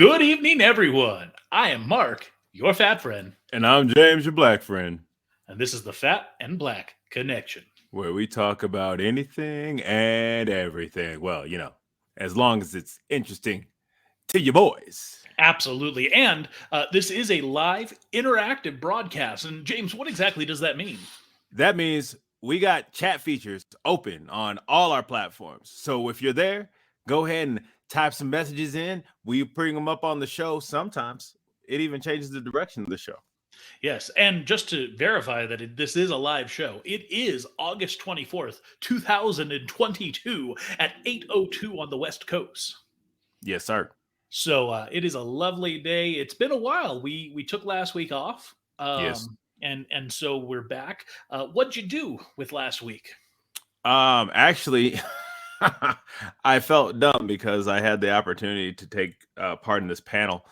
Good evening, everyone. I am Mark, your fat friend, And I'm James, your black friend, and this is the Fat and Black Connection. where we talk about anything and everything. Well, as long as it's interesting to you boys. Absolutely. And this is a live, interactive broadcast. And James, what exactly does that mean? That means we got chat features open on all our platforms. So if you're there, go ahead and type some messages in. We bring them up on the show sometimes. It even changes the direction of the show. Yes. And just to verify that this is a live show, it is August 24th, 2022 at 8:02 on the West Coast. Yes, sir. So it is a lovely day. It's been a while. We took last week off, Yes. and so we're back. What'd you do with last week? Actually, I felt dumb because I had the opportunity to take part in this panel,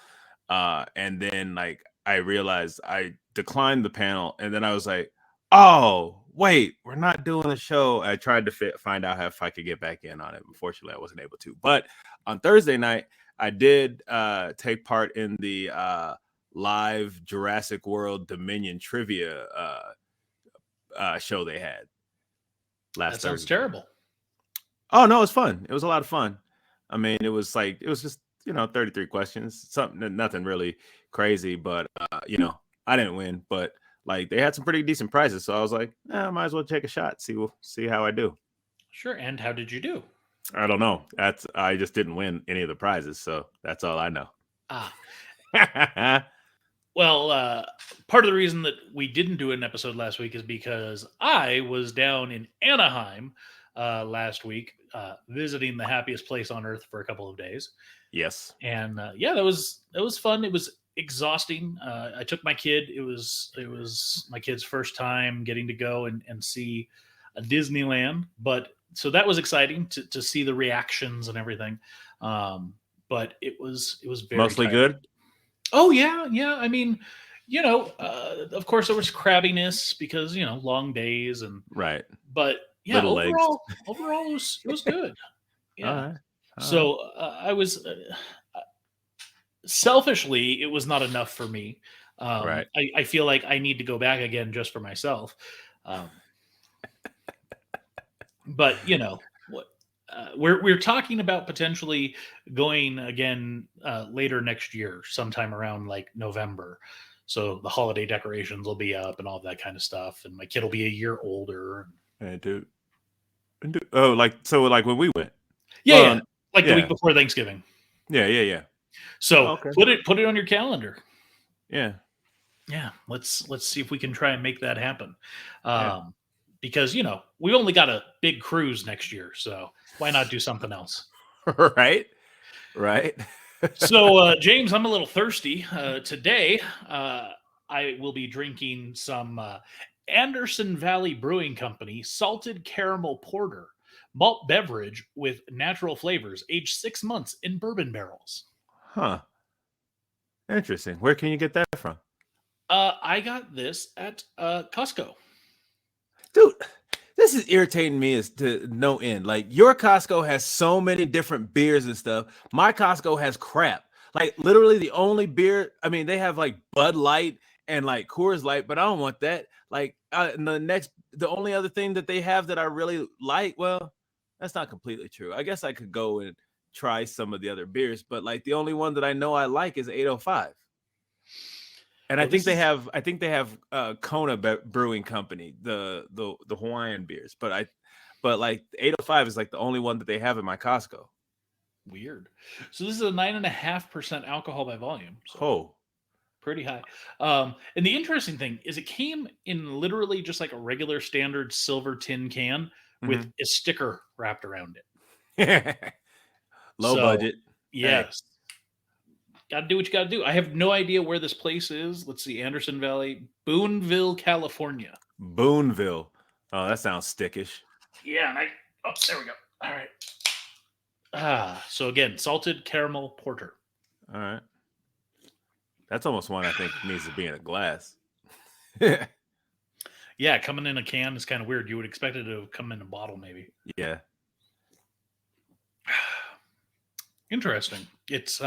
and then I realized I declined the panel, and then I was like, "Oh, wait, we're not doing the show." I tried to find out if I could get back in on it. Unfortunately, I wasn't able to. But on Thursday night, I did take part in the live Jurassic World Dominion trivia show they had last That sounds Thursday. terrible. Oh no, it was fun. It was a lot of fun. I mean, it was just 33 questions, something nothing really crazy, but I didn't win, but they had some pretty decent prizes, so I was like, I might as well take a shot, see how I do. Sure. And how did you do? I don't know. I just didn't win any of the prizes, so that's all I know. Ah, well, part of the reason that we didn't do an episode last week is because I was down in Anaheim last week, visiting the happiest place on earth for a couple of days. Yes. And yeah, that was fun. It was exhausting. I took my kid. It was my kid's first time getting to go and see a Disneyland, but so that was exciting to see the reactions and everything. But it was very Mostly tiring. good. Oh yeah. I mean, of course there was crabbiness because long days Right. but yeah, Little legs. overall it was good. Yeah. All right. So I was selfishly, it was not enough for me. Right. I feel like I need to go back again just for myself. But what we're talking about potentially going again later next year, sometime around like November. So the holiday decorations will be up and all that kind of stuff, and my kid will be a year older. And oh, like when we went. Yeah, like the yeah. week before Thanksgiving. Yeah. So Okay. put it on your calendar. Yeah. Let's see if we can try and make that happen. Yeah. Because we only got a big cruise next year, so why not do something else? Right. So James, I'm a little thirsty today. I will be drinking some Anderson Valley Brewing Company salted caramel porter malt beverage with natural flavors, aged 6 months in bourbon barrels. Huh. Interesting. Where can you get that from? I got this at Costco. Dude, this is irritating me as to no end. Like, your Costco has so many different beers and stuff. My Costco has crap. Like, literally the only beer, I mean, they have like Bud Light and like Coors Light, but I don't want that. Like, the only other thing that they have that I really like, well, that's not completely true. I guess I could go and try some of the other beers, but like the only one that I know I like is 805. And Well, I think they have Kona Brewing Company, the Hawaiian beers, but like 805 is like the only one that they have in my Costco. Weird. So this is a 9.5% alcohol by volume. So Oh, pretty high. And the interesting thing is it came in literally just like a regular standard silver tin can with a sticker wrapped around it. Low So, budget. Yes. Got to do what you got to do. I have no idea where this place is. Let's see. Anderson Valley, Boonville, California. Boonville. Oh, that sounds stickish. Yeah. There we go. All right. So again, salted caramel porter. All right. That's almost one I think needs to be in a glass. Yeah, coming in a can is kind of weird. You would expect it to come in a bottle, maybe. Yeah. Interesting. It's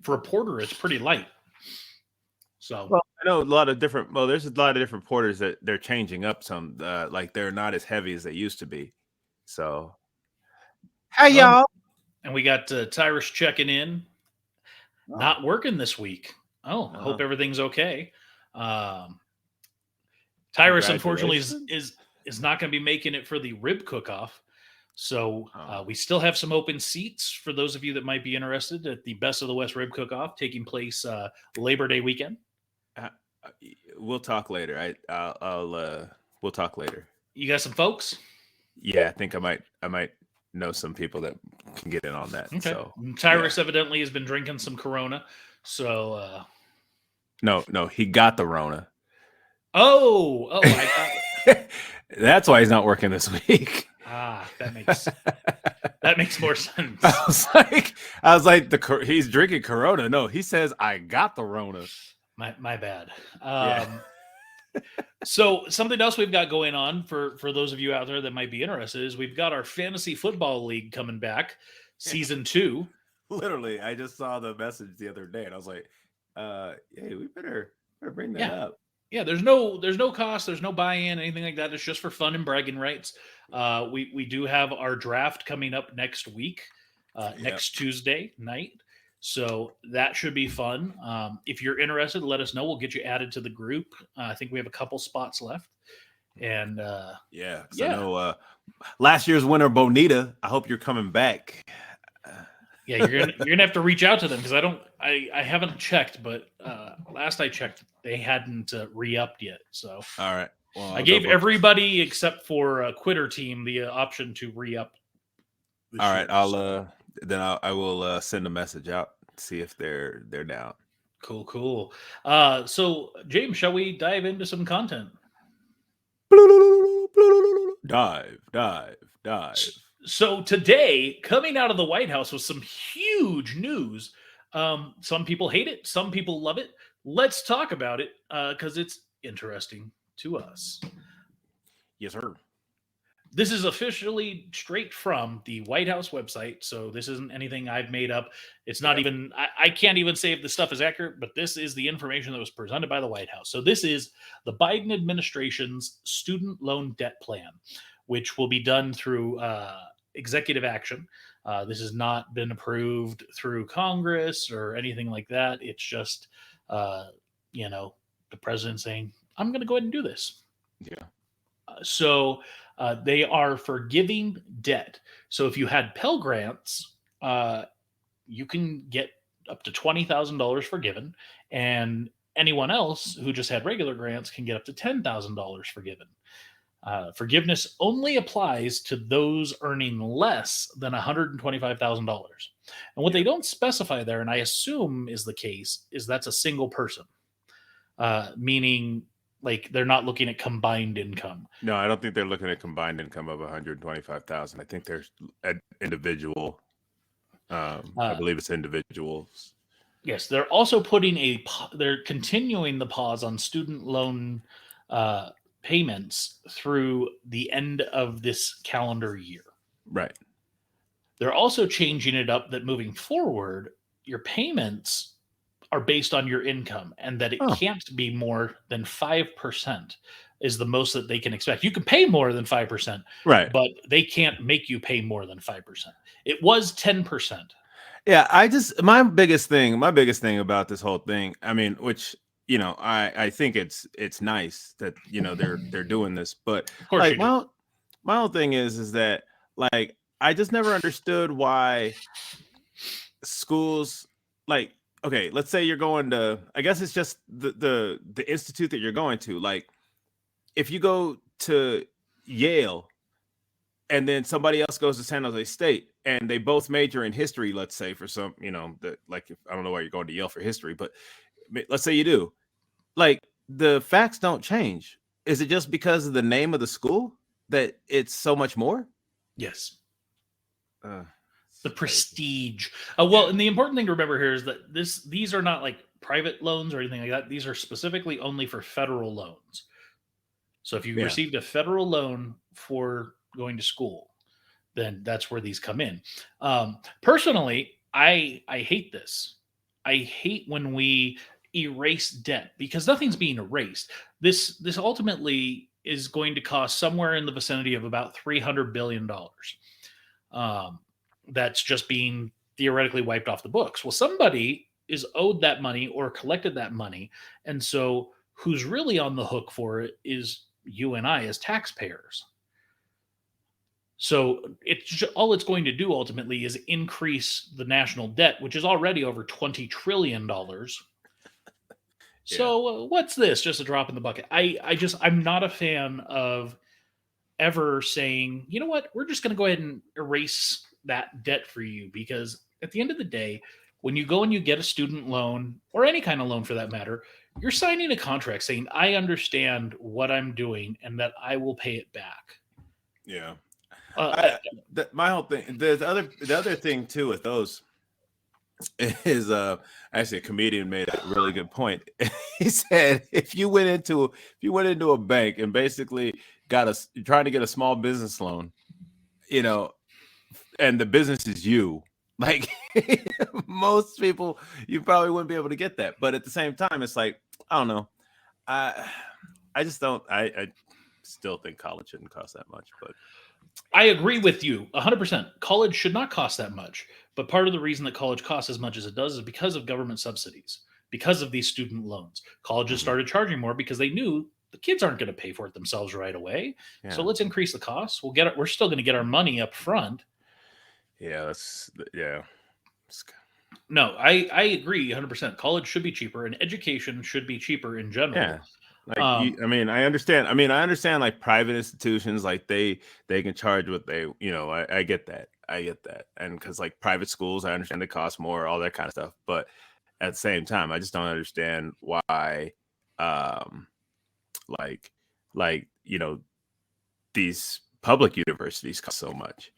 for a porter, it's pretty light. So Well, I know a lot of different. Well, there's a lot of different porters that they're changing up. Some like they're not as heavy as they used to be. So, hey um, y'all. and we got Tyrus checking in, Oh, not working this week. Oh, I hope everything's okay. Um, Tyrus unfortunately congratulations. is not going to be making it for the rib cook-off. So we still have some open seats for those of you that might be interested at the Best of the West Rib Cook-Off taking place Labor Day weekend. We'll talk later. We'll talk later. You got some folks? Yeah, I think I might know some people that can get in on that. Okay. So Tyrus evidently has been drinking some Corona. So no, he got the Rona. Oh, I got it. That's why he's not working this week. That makes more sense. I was like, he's drinking Corona. No, he says I got the Rona. My bad. So something else we've got going on for those of you out there that might be interested is we've got our fantasy football league coming back, season 2. Literally, I just saw the message the other day, and I was like, "Hey, we better bring that up." Yeah, there's no cost, there's no buy-in, anything like that. It's just for fun and bragging rights. We do have our draft coming up next week, next Tuesday night. So that should be fun. If you're interested, let us know. We'll get you added to the group. I think we have a couple spots left. And I know last year's winner, Bonita. I hope you're coming back. Yeah, you're gonna have to reach out to them because I haven't checked, but last I checked, they hadn't re-upped yet. So all right, well, I gave everybody except for Quitter Team the option to re-up. All right, I will send a message out, see if they're down. Cool. So James, shall we dive into some content? Dive. So today, coming out of the White House was some huge news. Some people hate it, some people love it. Let's talk about it because it's interesting to us. Yes, sir. This is officially straight from the White House website, so this isn't anything I've made up. It's not even, I can't even say if the stuff is accurate, but this is the information that was presented by the White House. So this is the Biden administration's student loan debt plan, which will be done through executive action. This has not been approved through Congress or anything like that. It's just, the president saying, I'm going to go ahead and do this. Yeah. So they are forgiving debt. So if you had Pell grants, you can get up to $20,000 forgiven, and anyone else who just had regular grants can get up to $10,000 forgiven. Forgiveness only applies to those earning less than $125,000. And what they don't specify there, and I assume is the case, is that's a single person, meaning like they're not looking at combined income. No, I don't think they're looking at combined income of 125,000. I think there's an individual. I believe it's individuals. Yes, they're also they're continuing the pause on student loan payments through the end of this calendar year. Right. They're also changing it up that moving forward, your payments are based on your income and that it can't be more than 5% is the most that they can expect. You can pay more than 5%, right? But they can't make you pay more than 5%. It was 10%. Yeah, my biggest thing about this whole thing, I mean, which I think it's nice that they're doing this, but of course like my whole thing is that like I just never understood why schools like, okay, let's say you're going to, I guess it's just the institute that you're going to. Like, if you go to Yale and then somebody else goes to San Jose State and they both major in history, let's say for some, I don't know why you're going to Yale for history, but let's say you do. Like, the facts don't change. Is it just because of the name of the school that it's so much more? Yes. The prestige. And the important thing to remember here is that these are not like private loans or anything like that. These are specifically only for federal loans. So if you received a federal loan for going to school, then that's where these come in. Personally, I hate this. I hate when we erase debt because nothing's being erased. This ultimately is going to cost somewhere in the vicinity of about $300 billion. Um, that's just being theoretically wiped off the books. Well, somebody is owed that money or collected that money, and so who's really on the hook for it is you and I as taxpayers. So all it's going to do ultimately is increase the national debt, which is already over $20 trillion. Yeah. So what's this? Just a drop in the bucket. I'm not a fan of ever saying, you know what, we're just going to go ahead and erase that debt for you, because at the end of the day, when you go and you get a student loan or any kind of loan for that matter, you're signing a contract saying, I understand what I'm doing and that I will pay it back. Yeah. Uh, My whole thing, the other thing too with those is actually a comedian made a really good point. He said if you went into a bank and basically trying to get a small business loan, you know, and the business is you, like most people, you probably wouldn't be able to get that. But at the same time, it's like, I don't know. I just don't. I still think college shouldn't cost that much. But I agree with you 100%. College should not cost that much. But part of the reason that college costs as much as it does is because of government subsidies, because of these student loans. Colleges started charging more because they knew the kids aren't going to pay for it themselves right away. yeah. So let's increase the costs. We're still going to get our money up front. Yeah, No, I agree 100%. College should be cheaper and education should be cheaper in general. Yeah. Like I understand. I understand like private institutions, like they can charge what they, I get that. And because like private schools, I understand they cost more, all that kind of stuff. But at the same time, I just don't understand why like these public universities cost so much.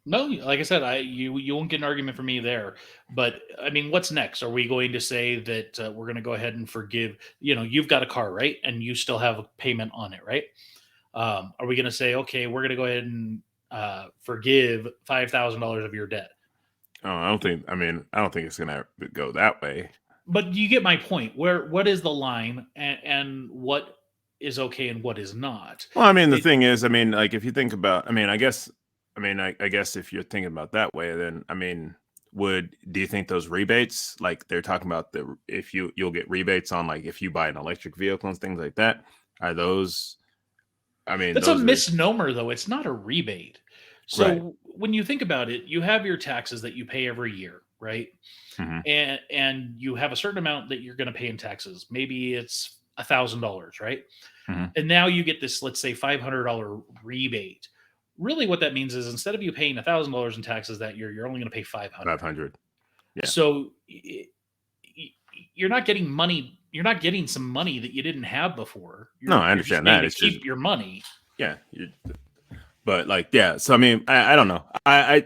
No, like I said, you won't get an argument from me there. But I mean, what's next? Are we going to say that we're going to go ahead and forgive? You've got a car, right, and you still have a payment on it, right? Are we going to say, okay, we're going to go ahead and forgive $5,000 of your debt? Oh, I don't think it's going to go that way. But you get my point. What is the line, and what is okay and what is not? Well, I mean, the thing is, like if you think about, I guess if you're thinking about that way, then do you think those rebates, like they're talking about you'll get rebates on like if you buy an electric vehicle and things like that, are those? That's a misnomer, though. It's not a rebate. So right. When you think about it, you have your taxes that you pay every year, right? Mm-hmm. And you have a certain amount that you're going to pay in taxes. Maybe it's $1,000, right? Mm-hmm. And now you get this, let's say, $500 rebate. Really, what that means is instead of you paying $1,000 in taxes that year, you're only going to pay $500. Yeah. So you're not getting money. You're not getting some money that you didn't have before. No, I understand that. It's keep your money. Yeah. But like, yeah. So I don't know. I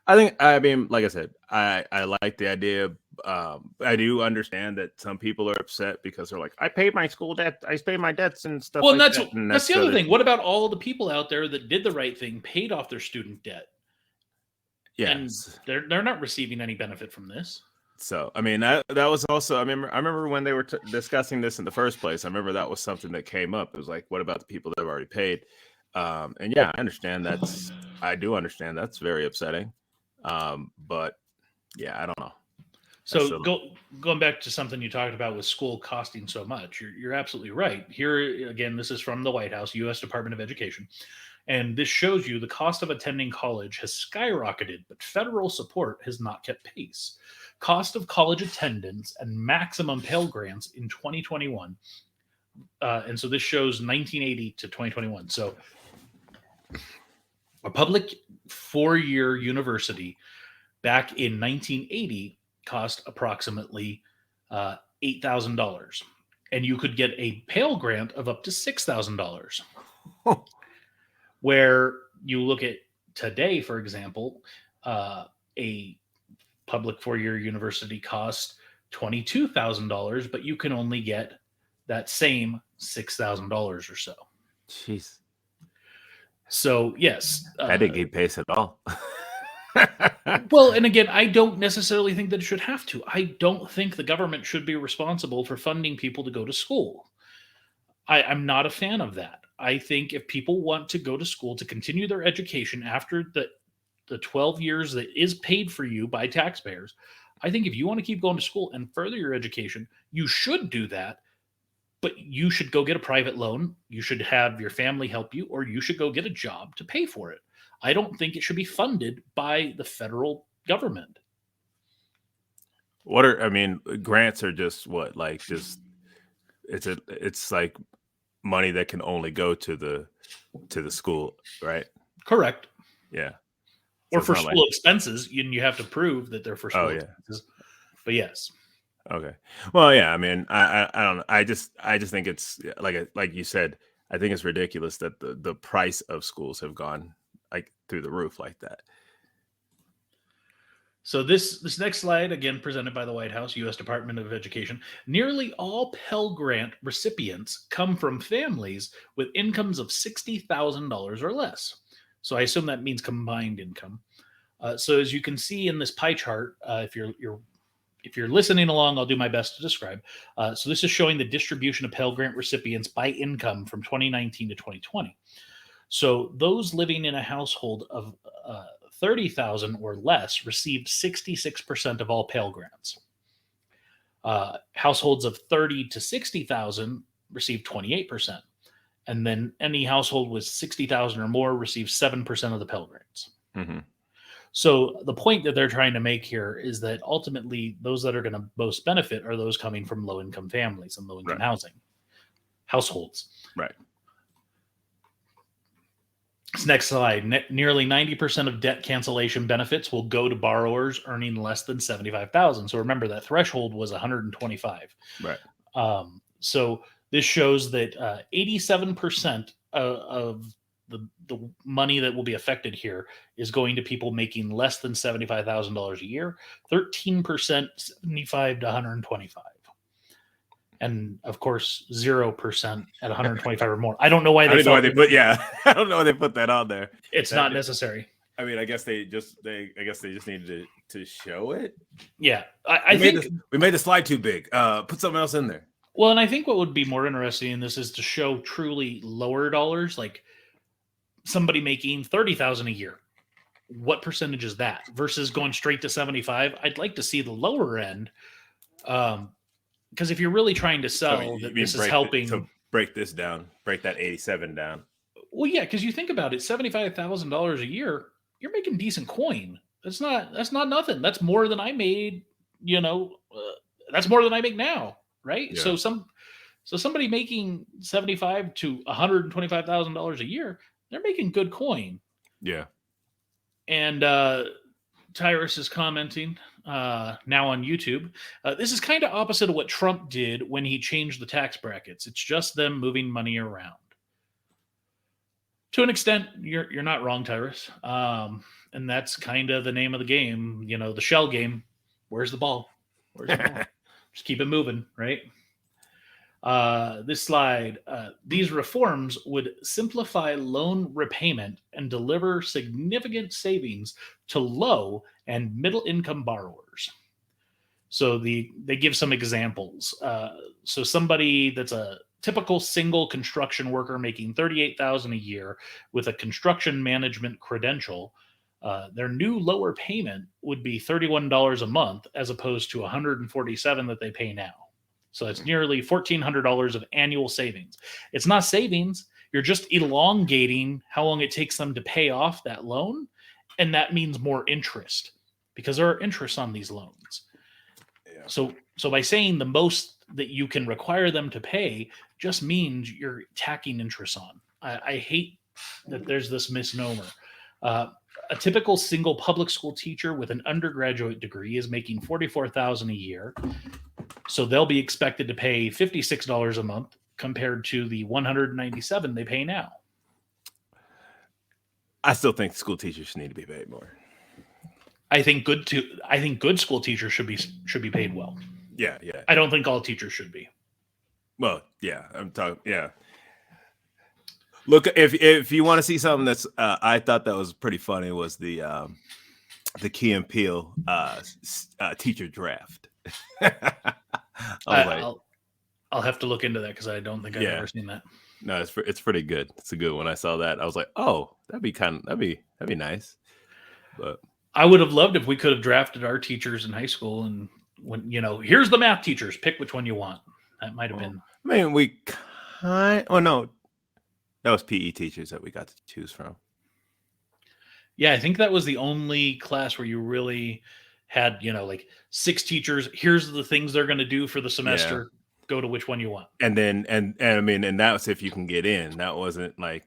think like I said, I like the idea. I do understand that some people are upset because they're like, I paid my school debt, I paid my debts and stuff. Well, like that's the other thing. What about all the people out there that did the right thing, paid off their student debt? Yes. And they're not receiving any benefit from this. So that was also I remember when they were discussing this in the first place. I remember that was something that came up. It was like, what about the people that have already paid? And yeah, I understand I do understand that's very upsetting. But yeah, I don't know. So going back to something you talked about with school costing so much, you're absolutely right. Here again, this is from the White House, U.S. Department of Education, and this shows you the cost of attending college has skyrocketed, but federal support has not kept pace. Cost of college attendance and maximum Pell grants in 2021, and so this shows 1980 to 2021. So a public four-year university back in 1980 cost approximately $8,000, and you could get a Pell grant of up to $6,000. Where you look at today, for example, a public four-year university costs $22,000, but you can only get that same $6,000 or so. Jeez. So yes, I didn't get pace at all. Well, and again, I don't necessarily think that it should have to. I don't think the government should be responsible for funding people to go to school. I'm not a fan of that. I think if people want to go to school to continue their education after the 12 years that is paid for you by taxpayers, I think if you want to keep going to school and further your education, you should do that. But you should go get a private loan. You should have your family help you, or you should go get a job to pay for it. I don't think it should be funded by the federal government. I mean, grants are just what, like, just it's like money that can only go to the school, right? Correct. Yeah. So Or it's for not like, school expenses, you have to prove that they're for oh school yeah, expenses. But yes. okay. Well, yeah. I mean, I don't know. I just think it's like you said. I think it's ridiculous that the price of schools have gone like through the roof like that. So this next slide, again presented by the White House, U.S. Department of Education. Nearly all Pell Grant recipients come from families with incomes of $60,000 or less. So I assume that means combined income. So as you can see in this pie chart, if you're listening along, I'll do my best to describe. So this is showing the distribution of Pell Grant recipients by income from 2019 to 2020. So those living in a household of 30,000 or less received 66% of all Pell Grants. Households of 30 to 60,000 received 28%. And then any household with 60,000 or more received 7% of the Pell Grants. Mm-hmm. So the point that they're trying to make here is that ultimately those that are going to most benefit are those coming from low-income families and low-income housing households. Right. This next slide, nearly 90% of debt cancellation benefits will go to borrowers earning less than 75,000. So remember that threshold was 125. Right. So this shows that 87% of the money that will be affected here is going to people making less than $75,000 a year, 13% 75 to 125. And of course, 0% at 125 or more. I don't know why they put. Yeah, I don't know why they put that on there. It's not necessary. I mean, I guess they just needed to show it. Yeah, I think we made the slide too big. Put something else in there. Well, and I think what would be more interesting in this is to show truly lower dollars, like somebody making 30,000 a year. What percentage is that versus going straight to 75? I'd like to see the lower end. Because if you're really trying to sell that this is helping to break this down, break that 87 down. Well, yeah, because you think about it, $75,000 a year, you're making decent coin. That's not nothing. That's more than I made. That's more than I make now, right? Yeah. So somebody making $75,000 to $125,000 a year, they're making good coin. Yeah. And Tyrus is commenting now on YouTube. This is kind of opposite of what Trump did when he changed the tax brackets. It's just them moving money around. To an extent, you're not wrong, Tyrus. And that's kind of the name of the game. The shell game. Where's the ball? Just keep it moving, right? This slide, these reforms would simplify loan repayment and deliver significant savings to low and middle income borrowers. So they give some examples. So somebody that's a typical single construction worker making $38,000 a year with a construction management credential, their new lower payment would be $31 a month as opposed to $147 that they pay now. So it's nearly $1,400 of annual savings. It's not savings. You're just elongating how long it takes them to pay off that loan. And that means more interest because there are interests on these loans. Yeah. So by saying the most that you can require them to pay just means you're tacking interest on. I hate that there's this misnomer. A typical single public school teacher with an undergraduate degree is making $44,000 a year. So they'll be expected to pay $56 a month compared to the $197 they pay now. I still think school teachers need to be paid more. I think good school teachers should be paid well. Yeah. I don't think all teachers should be. Well, yeah, I'm talking. Yeah. Look, if you want to see something that's, I thought that was pretty funny was the the Key and Peele teacher draft. I was like, I'll have to look into that because I don't think I've ever seen that. No, it's pretty good. It's a good one. I saw that. I was like, oh, that'd be nice. But I would have loved if we could have drafted our teachers in high school, and when here's the math teachers, pick which one you want. That might have been. I mean, no, that was PE teachers that we got to choose from. Yeah, I think that was the only class where you really had, like 6 teachers. Here's the things they're going to do for the semester. Yeah. Go to which one you want. And then, and I mean, and that was if you can get in. That wasn't like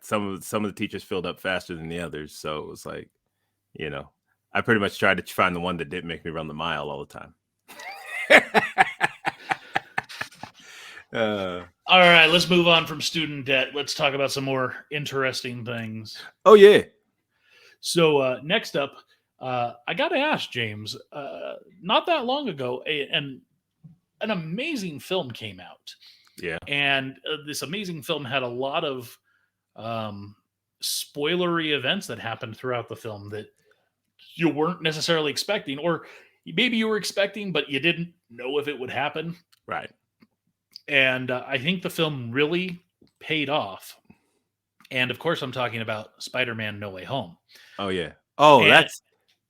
some of the teachers filled up faster than the others. So it was like, I pretty much tried to find the one that didn't make me run the mile all the time. All right, let's move on from student debt. Let's talk about some more interesting things. Oh, yeah. So next up, I got to ask, James, not that long ago, an amazing film came out. Yeah. And this amazing film had a lot of spoilery events that happened throughout the film that you weren't necessarily expecting, or maybe you were expecting, but you didn't know if it would happen. Right. And I think the film really paid off. And of course, I'm talking about Spider-Man: No Way Home. Oh, yeah. Oh, and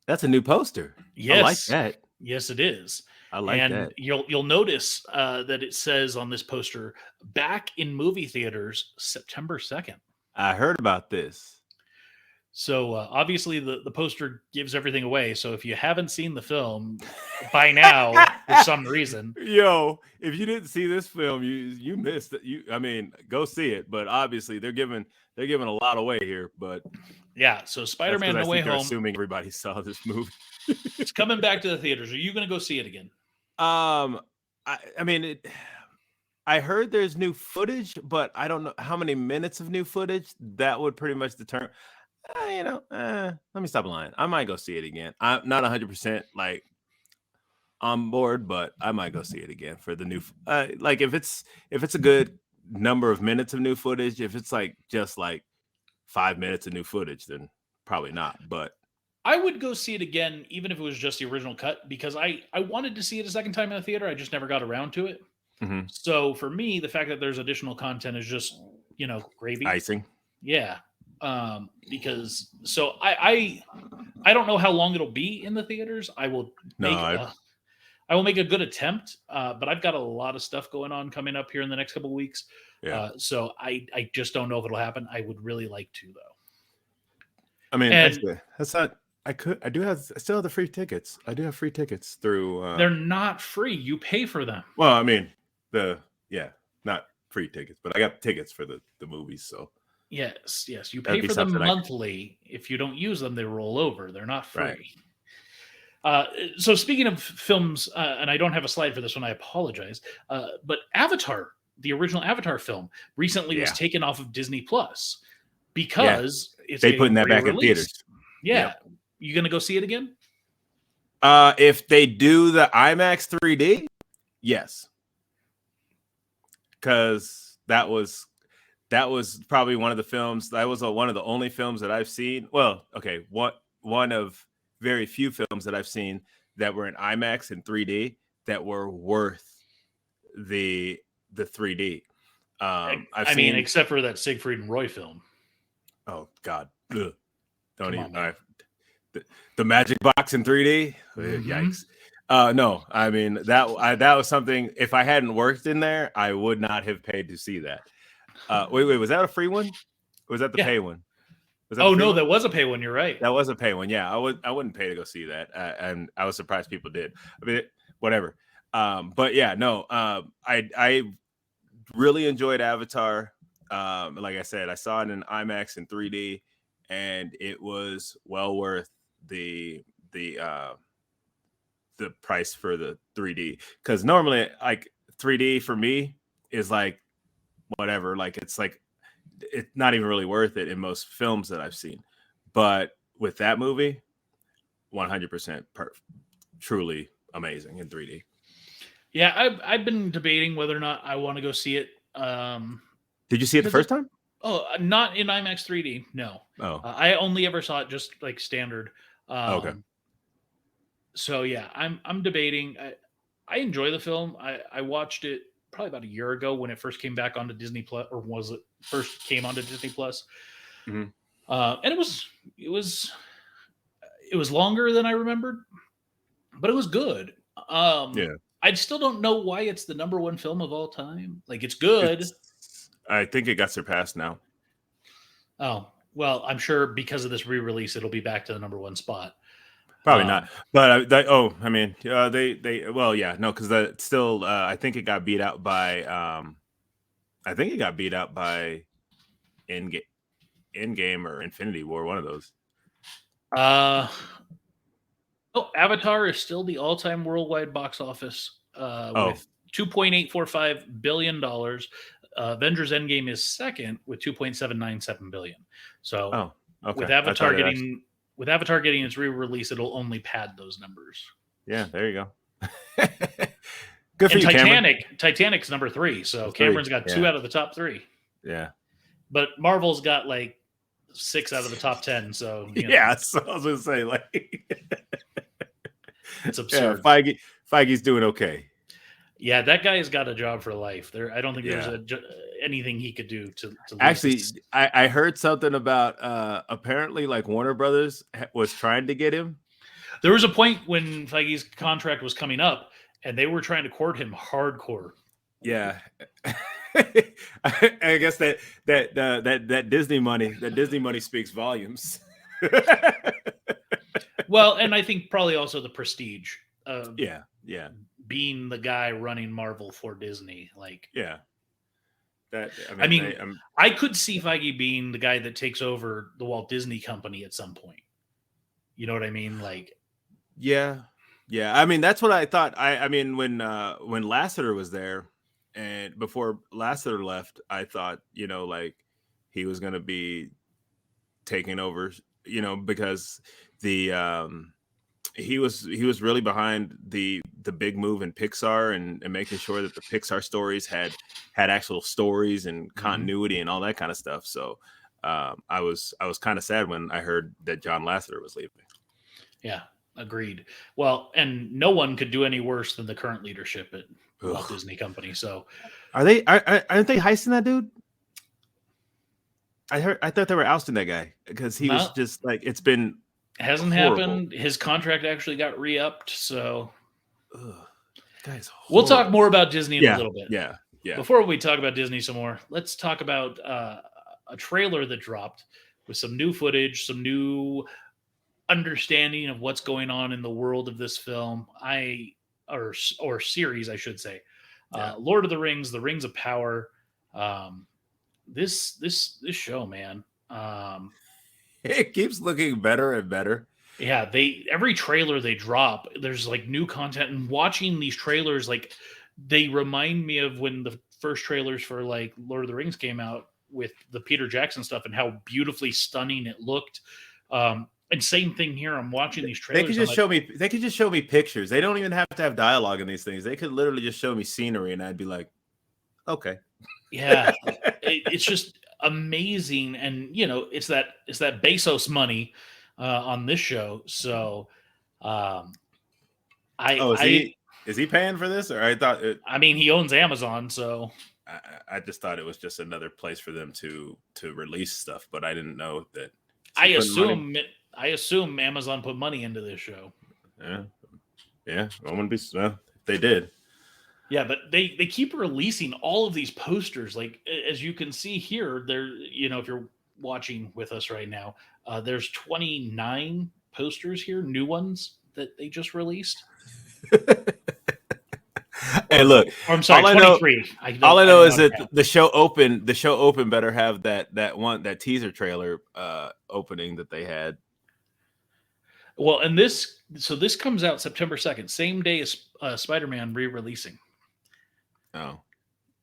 that's a new poster. Yes. I like that. Yes, it is. I like that. And you'll notice that it says on this poster, back in movie theaters, September 2nd. I heard about this. So obviously the poster gives everything away. So if you haven't seen the film by now, for some reason, if you didn't see this film, you missed it. I mean, go see it. But obviously they're giving a lot away here. But yeah, so Spider-Man: No Way Home. Assuming everybody saw this movie. It's coming back to the theaters. Are you going to go see it again? I mean, I heard there's new footage, but I don't know how many minutes of new footage that would pretty much determine. Let me stop lying. I might go see it again. I'm not 100% like on board, but I might go see it again for the new. Like if it's a good number of minutes of new footage, if it's like just like 5 minutes of new footage, then probably not. But I would go see it again, even if it was just the original cut, because I wanted to see it a second time in the theater. I just never got around to it. Mm-hmm. So for me, the fact that there's additional content is just gravy, icing. Yeah. Because so I don't know how long it'll be in the theaters. I will make a good attempt, but I've got a lot of stuff going on coming up here in the next couple of weeks. Yeah. So I just don't know if it'll happen. I would really like to, though. I mean, that's not. I still have the free tickets. I do have free tickets through. They're not free. You pay for them. Well, I mean, not free tickets, but I got tickets for the movies, so. Yes. You pay for them monthly. If you don't use them, they roll over. They're not free. Right. So speaking of films, and I don't have a slide for this one, I apologize. But Avatar, the original Avatar film, recently was taken off of Disney Plus because they putting that back in theaters. Yeah. Yep. You gonna go see it again? If they do the IMAX 3D, yes. Because that was probably one of the films. That was one of the only films that I've seen. Well, okay, one of very few films that I've seen that were in IMAX and 3D that were worth the 3D. I mean, except for that Siegfried and Roy film. Oh God! Ugh. Don't even. The Magic Box in 3D. Mm-hmm. Yikes! No, I mean that was something. If I hadn't worked in there, I would not have paid to see that. Wait, was that a free one? Or was that the pay one? That was a pay one. You're right. That was a pay one. Yeah, I wouldn't pay to go see that, and I was surprised people did. I mean, whatever. But yeah, no. I really enjoyed Avatar. Like I said, I saw it in IMAX and 3D, and it was well worth the price for the 3D. Because normally, like 3D for me is like whatever, like it's not even really worth it in most films that I've seen. But with that movie, 100% truly amazing in 3D. Yeah, I've been debating whether or not I want to go see it. Did you see it the first time? Oh, not in IMAX 3D. No. Oh. I only ever saw it just like standard. Okay. So yeah, I'm debating. I enjoy the film. I watched it probably about a year ago when it first came back onto Disney Plus, or was it first came onto Disney Plus? Mhm. And it was it was longer than I remembered, but it was good. Yeah. I still don't know why it's the number one film of all time. Like it's good. I think it got surpassed now. Oh well, I'm sure because of this re-release, it'll be back to the number one spot. Probably not, but I mean, well, yeah, no, because that still, I think it got beat out by, I think it got beat out by Endgame or Infinity War, one of those. Uh, oh, Avatar is still the all-time worldwide box office Oh, with $2.845 billion. Avengers Endgame is second with 2.797 billion. So oh, with okay. I Avatar thought it actually, getting with Avatar getting its re-release, it'll only pad those numbers. yeah, there you go. Good for And you, Cameron. Taitanic's number three. So That's three. Cameron's got two Yeah, out of the top three. yeah, But Marvel's got like 6 out of the top 10. So, yeah. So I was gonna say, like, it's yeah, absurd. Feige's doing okay. Yeah, that guy has got a job for life. I don't think Yeah. there's anything he could do to lose Actually, this. I heard something about apparently like Warner Brothers was trying to get him. There was a point when Feige's contract was coming up, and they were trying to court him hardcore. Yeah. I guess that Disney money speaks volumes. Well, and I think probably also the prestige of Yeah. being the guy running Marvel for Disney. Like, Yeah. That I mean, I could see Feige being the guy that takes over the Walt Disney Company at some point. You know what I mean? Like, yeah. I mean, that's what I thought. I mean, when Lasseter was there, and before Lasseter left, I thought, like he was going to be taking over, because the he was really behind the big move in Pixar and making sure that the Pixar stories had actual stories and continuity and all that kind of stuff. So I was kind of sad when I heard that John Lasseter was leaving. Yeah, agreed. Well, and no one could do any worse than the current leadership at Walt Disney Company. So aren't they heisting that dude? I thought they were ousting that guy because he was just like, it's been hasn't horrible. happened. His contract actually got re-upped. So guys, we'll talk more about Disney in a little bit. Yeah. Before we talk about Disney some more, let's talk about a trailer that dropped with some new footage, some new understanding of what's going on in the world of this film. Or series, I should say. Lord of the Rings, The Rings of Power. This show, man. It keeps looking better and better. Yeah, every trailer they drop, there's like new content, and watching these trailers, like they remind me of when the first trailers for like Lord of the Rings came out with the Peter Jackson stuff and how beautifully stunning it looked. And same thing here. I'm watching these trailers. They could just show me pictures. They don't even have to have dialogue in these things. They could literally just show me scenery, and I'd be like, okay. Yeah, it's just amazing, and it's that Bezos money on this show. So, is he paying for this? Or I mean, he owns Amazon, so I just thought it was just another place for them to release stuff, but I didn't know that. I assume Amazon put money into this show. Yeah. I wouldn't be. Well, they did. Yeah, but they keep releasing all of these posters. Like, as you can see here, if you're watching with us right now, there's 29 posters here, new ones that they just released. Hey, look. I'm sorry, 23. All I know is that the show open better have that teaser trailer opening that they had. Well, and this comes out September 2nd, same day as Spider-Man re-releasing. Oh,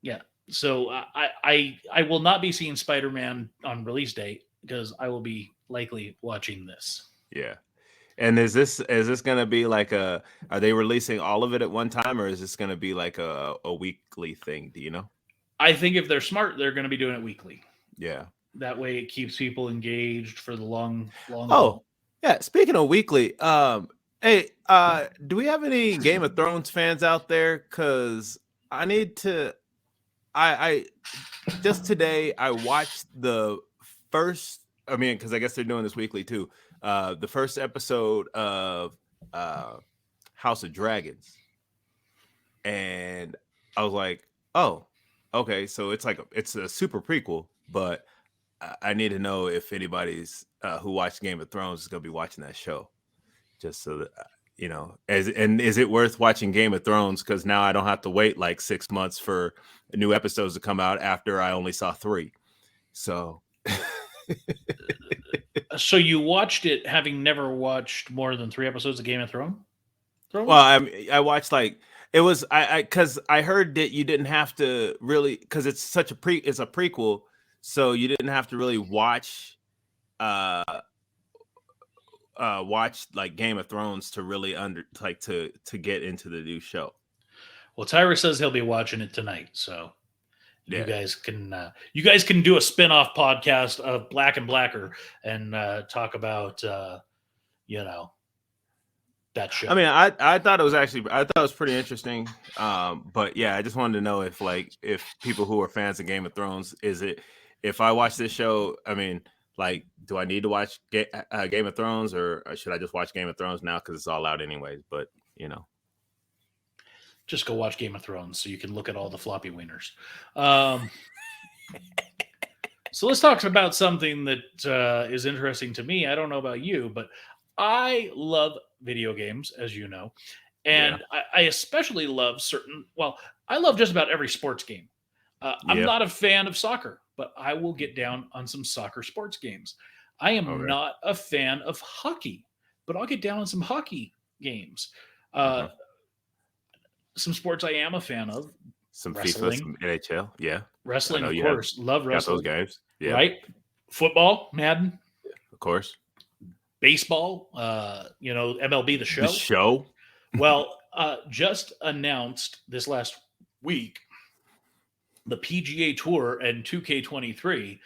yeah. So I will not be seeing Spider-Man on release date because I will be likely watching this. Yeah. And is this going to be like are they releasing all of it at one time, or is this going to be like a weekly thing? Do you know? I think if they're smart, they're going to be doing it weekly. Yeah. That way it keeps people engaged for the long Oh, haul. Yeah, speaking of weekly, hey, do we have any Game of Thrones fans out there? Because I need to. I just today I watched the first. I mean, because I guess they're doing this weekly too. The first episode of uh, House of Dragons, and I was like, oh, okay, so it's a super prequel, but I need to know if anybody's who watched Game of Thrones is going to be watching that show, just so that is it worth watching Game of Thrones? Because now I don't have to wait like 6 months for new episodes to come out after I only saw 3. So, So you watched it having never watched more than 3 episodes of Game of Thrones? well, I watched like it was I because I heard that you didn't have to really because it's a prequel, so you didn't have to really uh watch like Game of Thrones to really to get into the new show. Well, Tyra says he'll be watching it tonight, so you Yeah. guys can do a spin-off podcast of Black and Blacker and talk about you know that show. I mean, I thought it was pretty interesting. But yeah, I just wanted to know if people who are fans of Game of Thrones, if I watch this show, I mean, like, do I need to watch Game of Thrones, or should I just watch Game of Thrones now because it's all out anyways? But Just go watch Game of Thrones so you can look at all the floppy wieners. So let's talk about something that is interesting to me. I don't know about you, but I love video games, as you know, yeah, and I especially love I love just about every sports game. I'm yeah, not a fan of soccer, but I will get down on some soccer sports games. I am okay, not a fan of hockey, but I'll get down on some hockey games. Uh, uh-huh. some sports I am a fan of: Some FIFA, wrestling. some NHL, yeah. I Wrestling, know of you have course, love got those wrestling. games, yeah, Right? Football, Madden, of course. baseball. MLB the The Show. show, Well, just announced this last week the PGA Tour and 2K23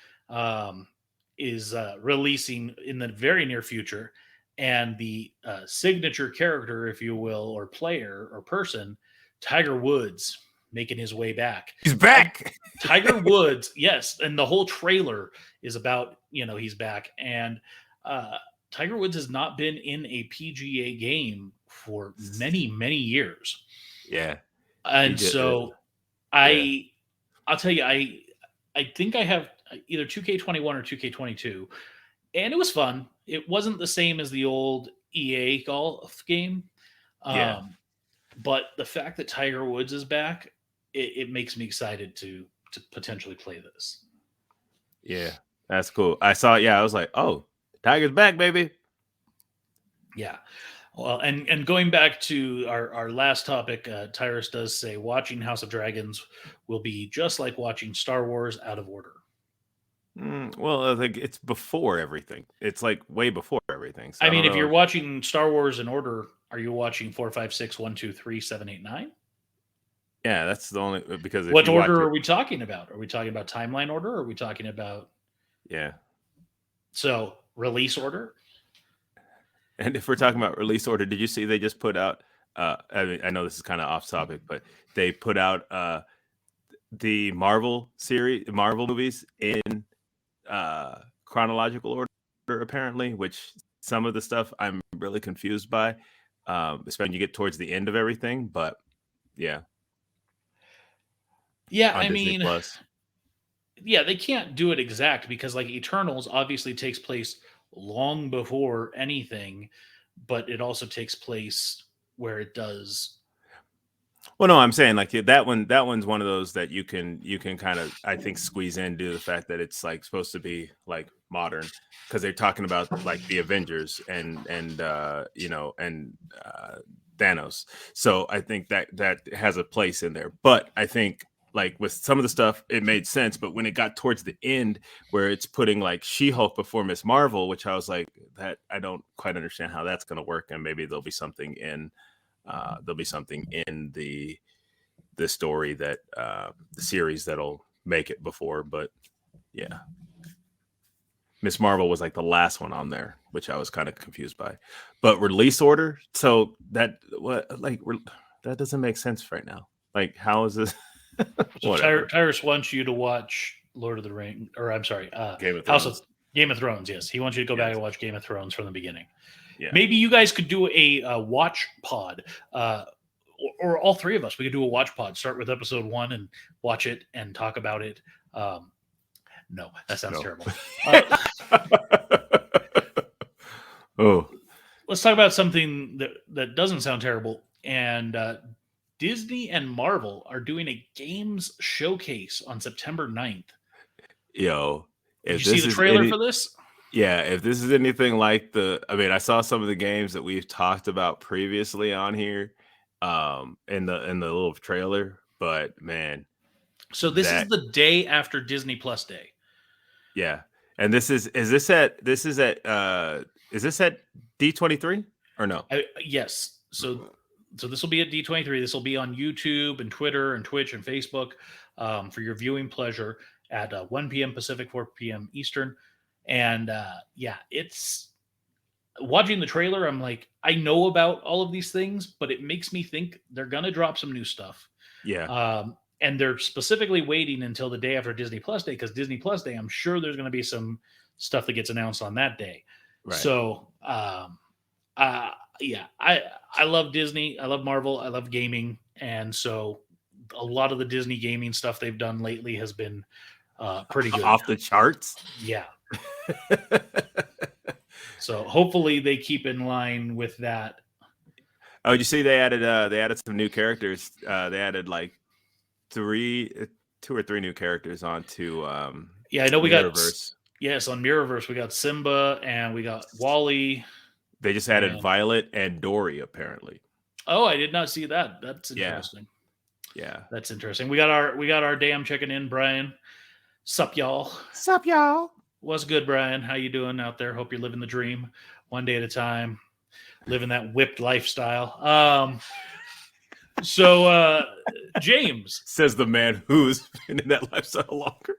is releasing in the very near future, and the signature character, if you will, or player or person, Tiger Woods, making his way back. he's back. Tiger Woods, yes, and the whole trailer is about he's back, and uh, Tiger Woods has not been in a PGA game for many years, Yeah, he and did. so Yeah, I'll tell you, I think I have either 2K21 or 2K22, and it was fun. It wasn't the same as the old EA golf game, yeah, but the fact that Tiger Woods is back, it makes me excited to potentially play this. yeah. That's cool. I saw. Yeah, I was like, oh, Tiger's back, baby. Yeah. Well, and going back to our last topic, Tyrus does say watching House of Dragons will be just like watching Star Wars out of order. Well, I think it's before everything. It's like way before everything. So I I don't mean, if know. you're watching Star Wars in order, are you watching 4, 5, 6, 1, 2, 3, 7, 8, 9? Yeah, that's the only because if What you watch order it, are we talking about? Are we talking about timeline order? Or are we talking about yeah. release order? And if we're talking about release order, did you see they just put out? I mean, I know this is kind of off topic, but they put out the Marvel movies in chronological order, apparently. Which some of the stuff I'm really confused by, especially when you get towards the end of everything. But yeah, Yeah, on I Disney mean, Plus. yeah, they can't do it exact because like Eternals obviously takes place long before anything, but it also takes place where it does. Well, no, I'm saying like that one's one of those that you can kind of I think squeeze in due to the fact that it's like supposed to be like modern because they're talking about like the Avengers and Thanos. So I think that has a place in there. But I think like with some of the stuff it made sense, but when it got towards the end where it's putting like She-Hulk before Miss Marvel, which I was like that I don't quite understand how that's going to work, and maybe there'll be something in the story that the series that'll make it before, but yeah, Miss Marvel was like the last one on there, which I was kind of confused by. But release order, so that that doesn't make sense right now. Like, how is this? So Whatever. Tyrus wants you to watch Lord of the Rings, or I'm sorry, Game of House of Thrones. Game of Thrones. Yes, he wants you to go back Yes. and watch Game of Thrones from the beginning. Yeah. Maybe you guys could do a watch pod, or all three of us. We could do a watch pod. Start with episode 1 and watch it and talk about it. No, that sounds terrible. Oh, Let's talk about something that doesn't sound terrible. And Disney and Marvel are doing a games showcase on September 9th. yo, Did if you see this the is trailer for this? yeah, if this is anything like I saw some of the games that we've talked about previously on here, in the little trailer, but man, So this is that the day after Disney Plus Day. yeah, and is this at D23 or no? Yes. So this will be at D23. This will be on YouTube and Twitter and Twitch and Facebook, for your viewing pleasure at 1 p.m. Pacific, 4 p.m. Eastern. And yeah, it's watching the trailer. I'm like, I know about all of these things, but it makes me think they're going to drop some new stuff. Yeah, And they're specifically waiting until the day after Disney Plus Day, because Disney Plus Day, I'm sure there's going to be some stuff that gets announced on that day. right. So, yeah, I love Disney. I love Marvel. I love gaming. And so a lot of the Disney gaming stuff they've done lately has been pretty good. Off the charts. Yeah. So hopefully they keep in line with that. Oh, did you see they added some new characters? They added like 2 or 3 new characters onto Yeah, I know we Mirrorverse. Yes, on Mirrorverse we got Simba and we got Wally. They just added Violet and Dory apparently. Oh, I did not see that. That's interesting. Yeah. That's interesting. We got our damn checking in, Brian. Sup, y'all? Sup, y'all? What's good, Brian? How you doing out there? Hope you're living the dream, one day at a time, living that whipped lifestyle. So James, says the man who's been in that lifestyle longer.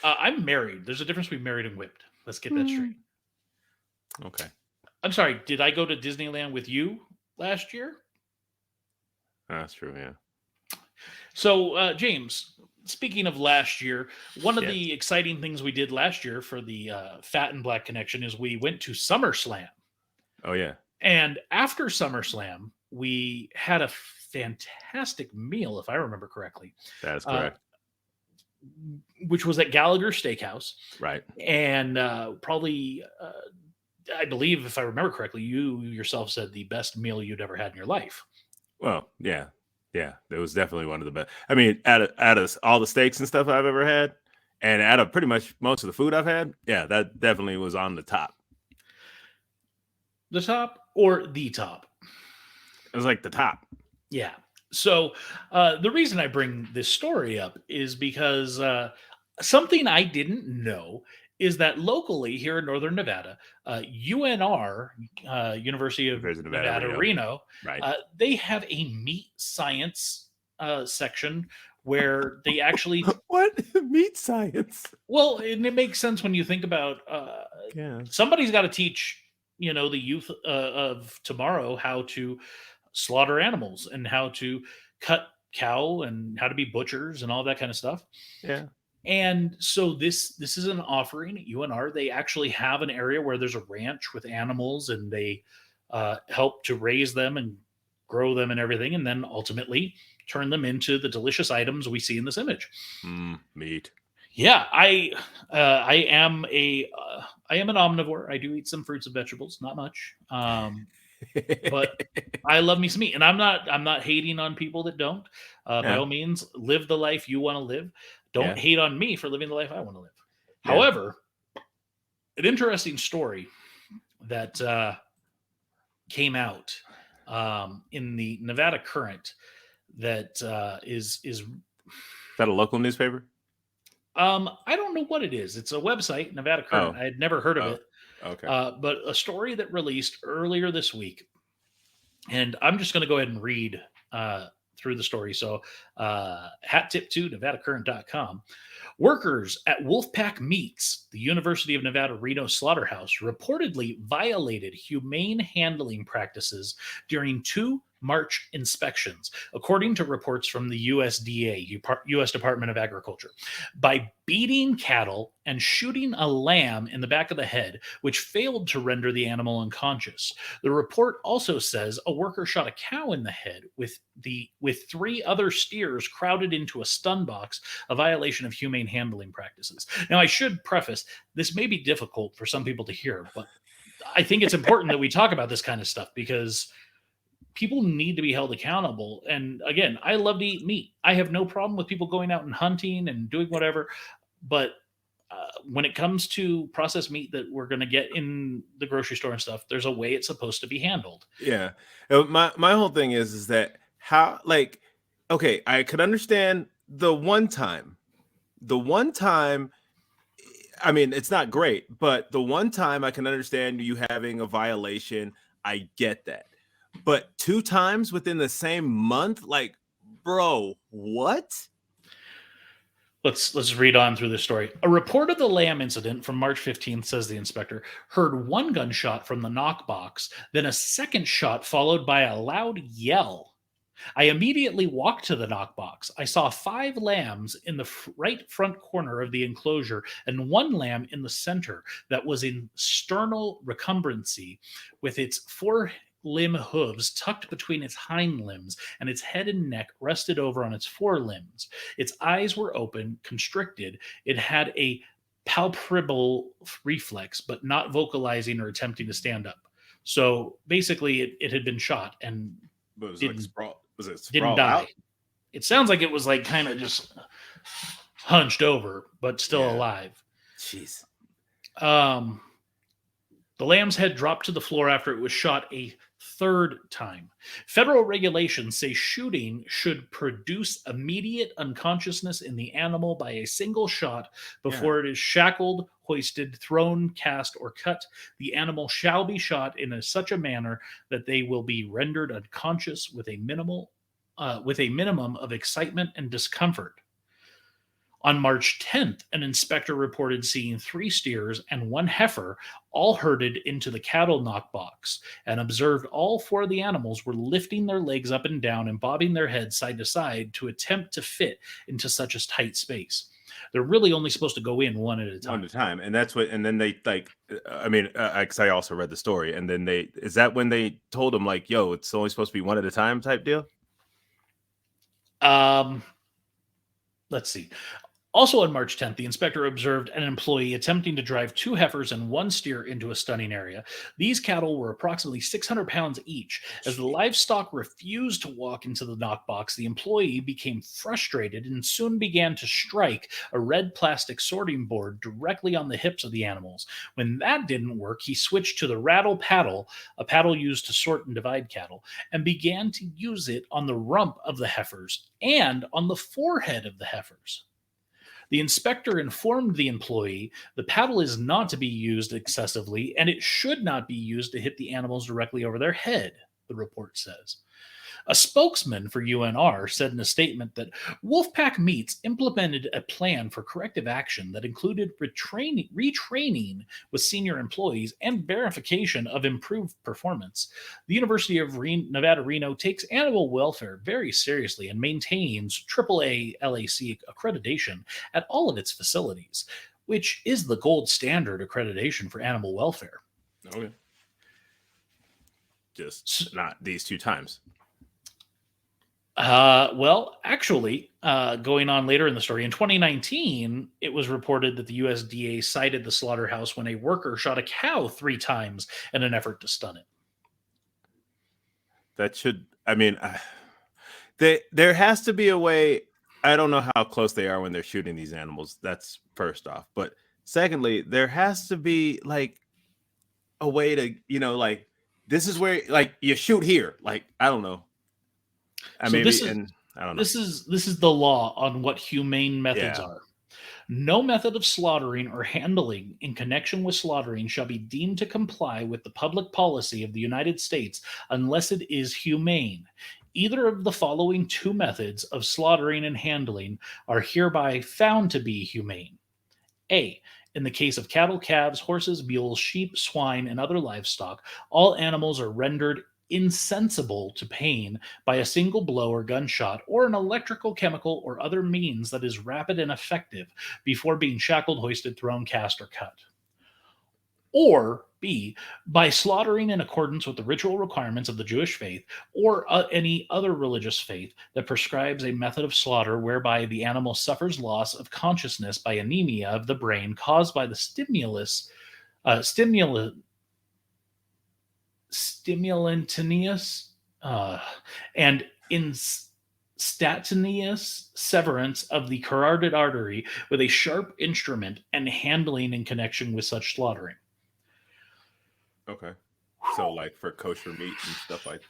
I'm married. There's a difference between married and whipped. Let's get that straight. Okay. I'm sorry. Did I go to Disneyland with you last year? That's true. Yeah. So, James, speaking of last year, one of the exciting things we did last year for the Fat and Black Connection is we went to SummerSlam. Oh, yeah. And after SummerSlam, we had a fantastic meal, if I remember correctly. That is correct. Which was at Gallagher Steakhouse. Right. And probably, I believe, if I remember correctly, you yourself said the best meal you'd ever had in your life. Well, yeah. Yeah, it was definitely one of the best. I mean, out of all the steaks and stuff I've ever had, and out of pretty much most of the food I've had, yeah, that definitely was on the top. The top or the top? It was like the top. Yeah. So the reason I bring this story up is because something I didn't know is that locally here in Northern Nevada, UNR, University of Nevada Reno, right. They have a meat science section where they actually what meat science? Well, and it makes sense when you think about somebody's got to teach the youth of tomorrow how to slaughter animals and how to cut cow and how to be butchers and all that kind of stuff. Yeah. And so this is an offering at UNR. They actually have an area where there's a ranch with animals, and they help to raise them and grow them and everything, and then ultimately turn them into the delicious items we see in this image. Meat. Yeah, I am an omnivore. I do eat some fruits and vegetables, not much, but I love me some meat. And I'm not hating on people that don't. By all means, live the life you want to live. Don't hate on me for living the life I want to live. Yeah. However, an interesting story that came out in the Nevada Current that is that a local newspaper? I don't know what it is. It's a website, Nevada Current. I had never heard of it. Okay. But a story that released earlier this week, and I'm just going to go ahead and read through the story. So, hat tip to NevadaCurrent.com. Workers at Wolfpack Meats, the University of Nevada Reno slaughterhouse, reportedly violated humane handling practices during 2 March inspections, according to reports from the USDA, U.S. Department of Agriculture, by beating cattle and shooting a lamb in the back of the head, which failed to render the animal unconscious. The report also says a worker shot a cow in the head with 3 other steers crowded into a stun box, a violation of humane handling practices. Now, I should preface this may be difficult for some people to hear, but I think it's important that we talk about this kind of stuff because people need to be held accountable. And again, I love to eat meat. I have no problem with people going out and hunting and doing whatever. But when it comes to processed meat that we're going to get in the grocery store and stuff, there's a way it's supposed to be handled. Yeah. My whole thing is that how, like, okay, I could understand the one time, I mean, it's not great, but the one time I can understand you having a violation. I get that. But 2 times within the same month, like, bro, what? Let's read on through this story. A report of the lamb incident from March 15th, says the inspector, heard 1 gunshot from the knockbox, then a second shot followed by a loud yell. I immediately walked to the knockbox. I saw 5 lambs in the right front corner of the enclosure and 1 lamb in the center that was in sternal recumbrancy with its 4 limb hooves tucked between its hind limbs, and its head and neck rested over on its forelimbs. Its eyes were open, constricted. It had a palpable reflex, but not vocalizing or attempting to stand up. So basically, it had been shot and But it was like didn't sprawl die. out? It sounds like it was like kind of just hunched over, but still Yeah. alive. Jeez. The lamb's head dropped to the floor after it was shot a 3rd time. Federal regulations say shooting should produce immediate unconsciousness in the animal by a single shot before it is shackled, hoisted, thrown, cast, or cut. The animal shall be shot in such a manner that they will be rendered unconscious with a minimum of excitement and discomfort. On March 10th, an inspector reported seeing 3 steers and 1 heifer all herded into the cattle knockbox and observed all 4 of the animals were lifting their legs up and down and bobbing their heads side to side to attempt to fit into such a tight space. They're really only supposed to go in one at a time. One at a time. And that's what, and then they like, I mean, because I also read the story, and then is that when they told them, like, yo, it's only supposed to be one at a time type deal? Let's see. Also on March 10th, the inspector observed an employee attempting to drive 2 heifers and 1 steer into a stunning area. These cattle were approximately 600 pounds each. As the livestock refused to walk into the knockbox, the employee became frustrated and soon began to strike a red plastic sorting board directly on the hips of the animals. When that didn't work, he switched to the rattle paddle, a paddle used to sort and divide cattle, and began to use it on the rump of the heifers and on the forehead of the heifers. The inspector informed the employee the paddle is not to be used excessively and it should not be used to hit the animals directly over their head, the report says. A spokesman for UNR said in a statement that Wolfpack Meats implemented a plan for corrective action that included retraining with senior employees and verification of improved performance. The University of Nevada Reno takes animal welfare very seriously and maintains AAA LAC accreditation at all of its facilities, which is the gold standard accreditation for animal welfare. Okay. Just not these 2 times. Well, actually, going on later in the story, in 2019, it was reported that the USDA cited the slaughterhouse when a worker shot a cow 3 times in an effort to stun it. That should, I mean, there has to be a way. I don't know how close they are when they're shooting these animals. That's first off. But secondly, there has to be like a way to, like, this is where, like, you shoot here. Like, I don't know. I don't know. This is the law on what humane methods are. No method of slaughtering or handling in connection with slaughtering shall be deemed to comply with the public policy of the United States unless it is humane. Either of the following two methods of slaughtering and handling are hereby found to be humane. A. In the case of cattle, calves, horses, mules, sheep, swine, and other livestock, all animals are rendered insensible to pain by a single blow or gunshot or an electrical, chemical, or other means that is rapid and effective before being shackled, hoisted, thrown, cast, or cut. Or B, by slaughtering in accordance with the ritual requirements of the Jewish faith or any other religious faith that prescribes a method of slaughter whereby the animal suffers loss of consciousness by anemia of the brain caused by the stimulantaneous and instantaneous severance of the carotid artery with a sharp instrument and handling in connection with such slaughtering. Okay. So like for kosher meat and stuff like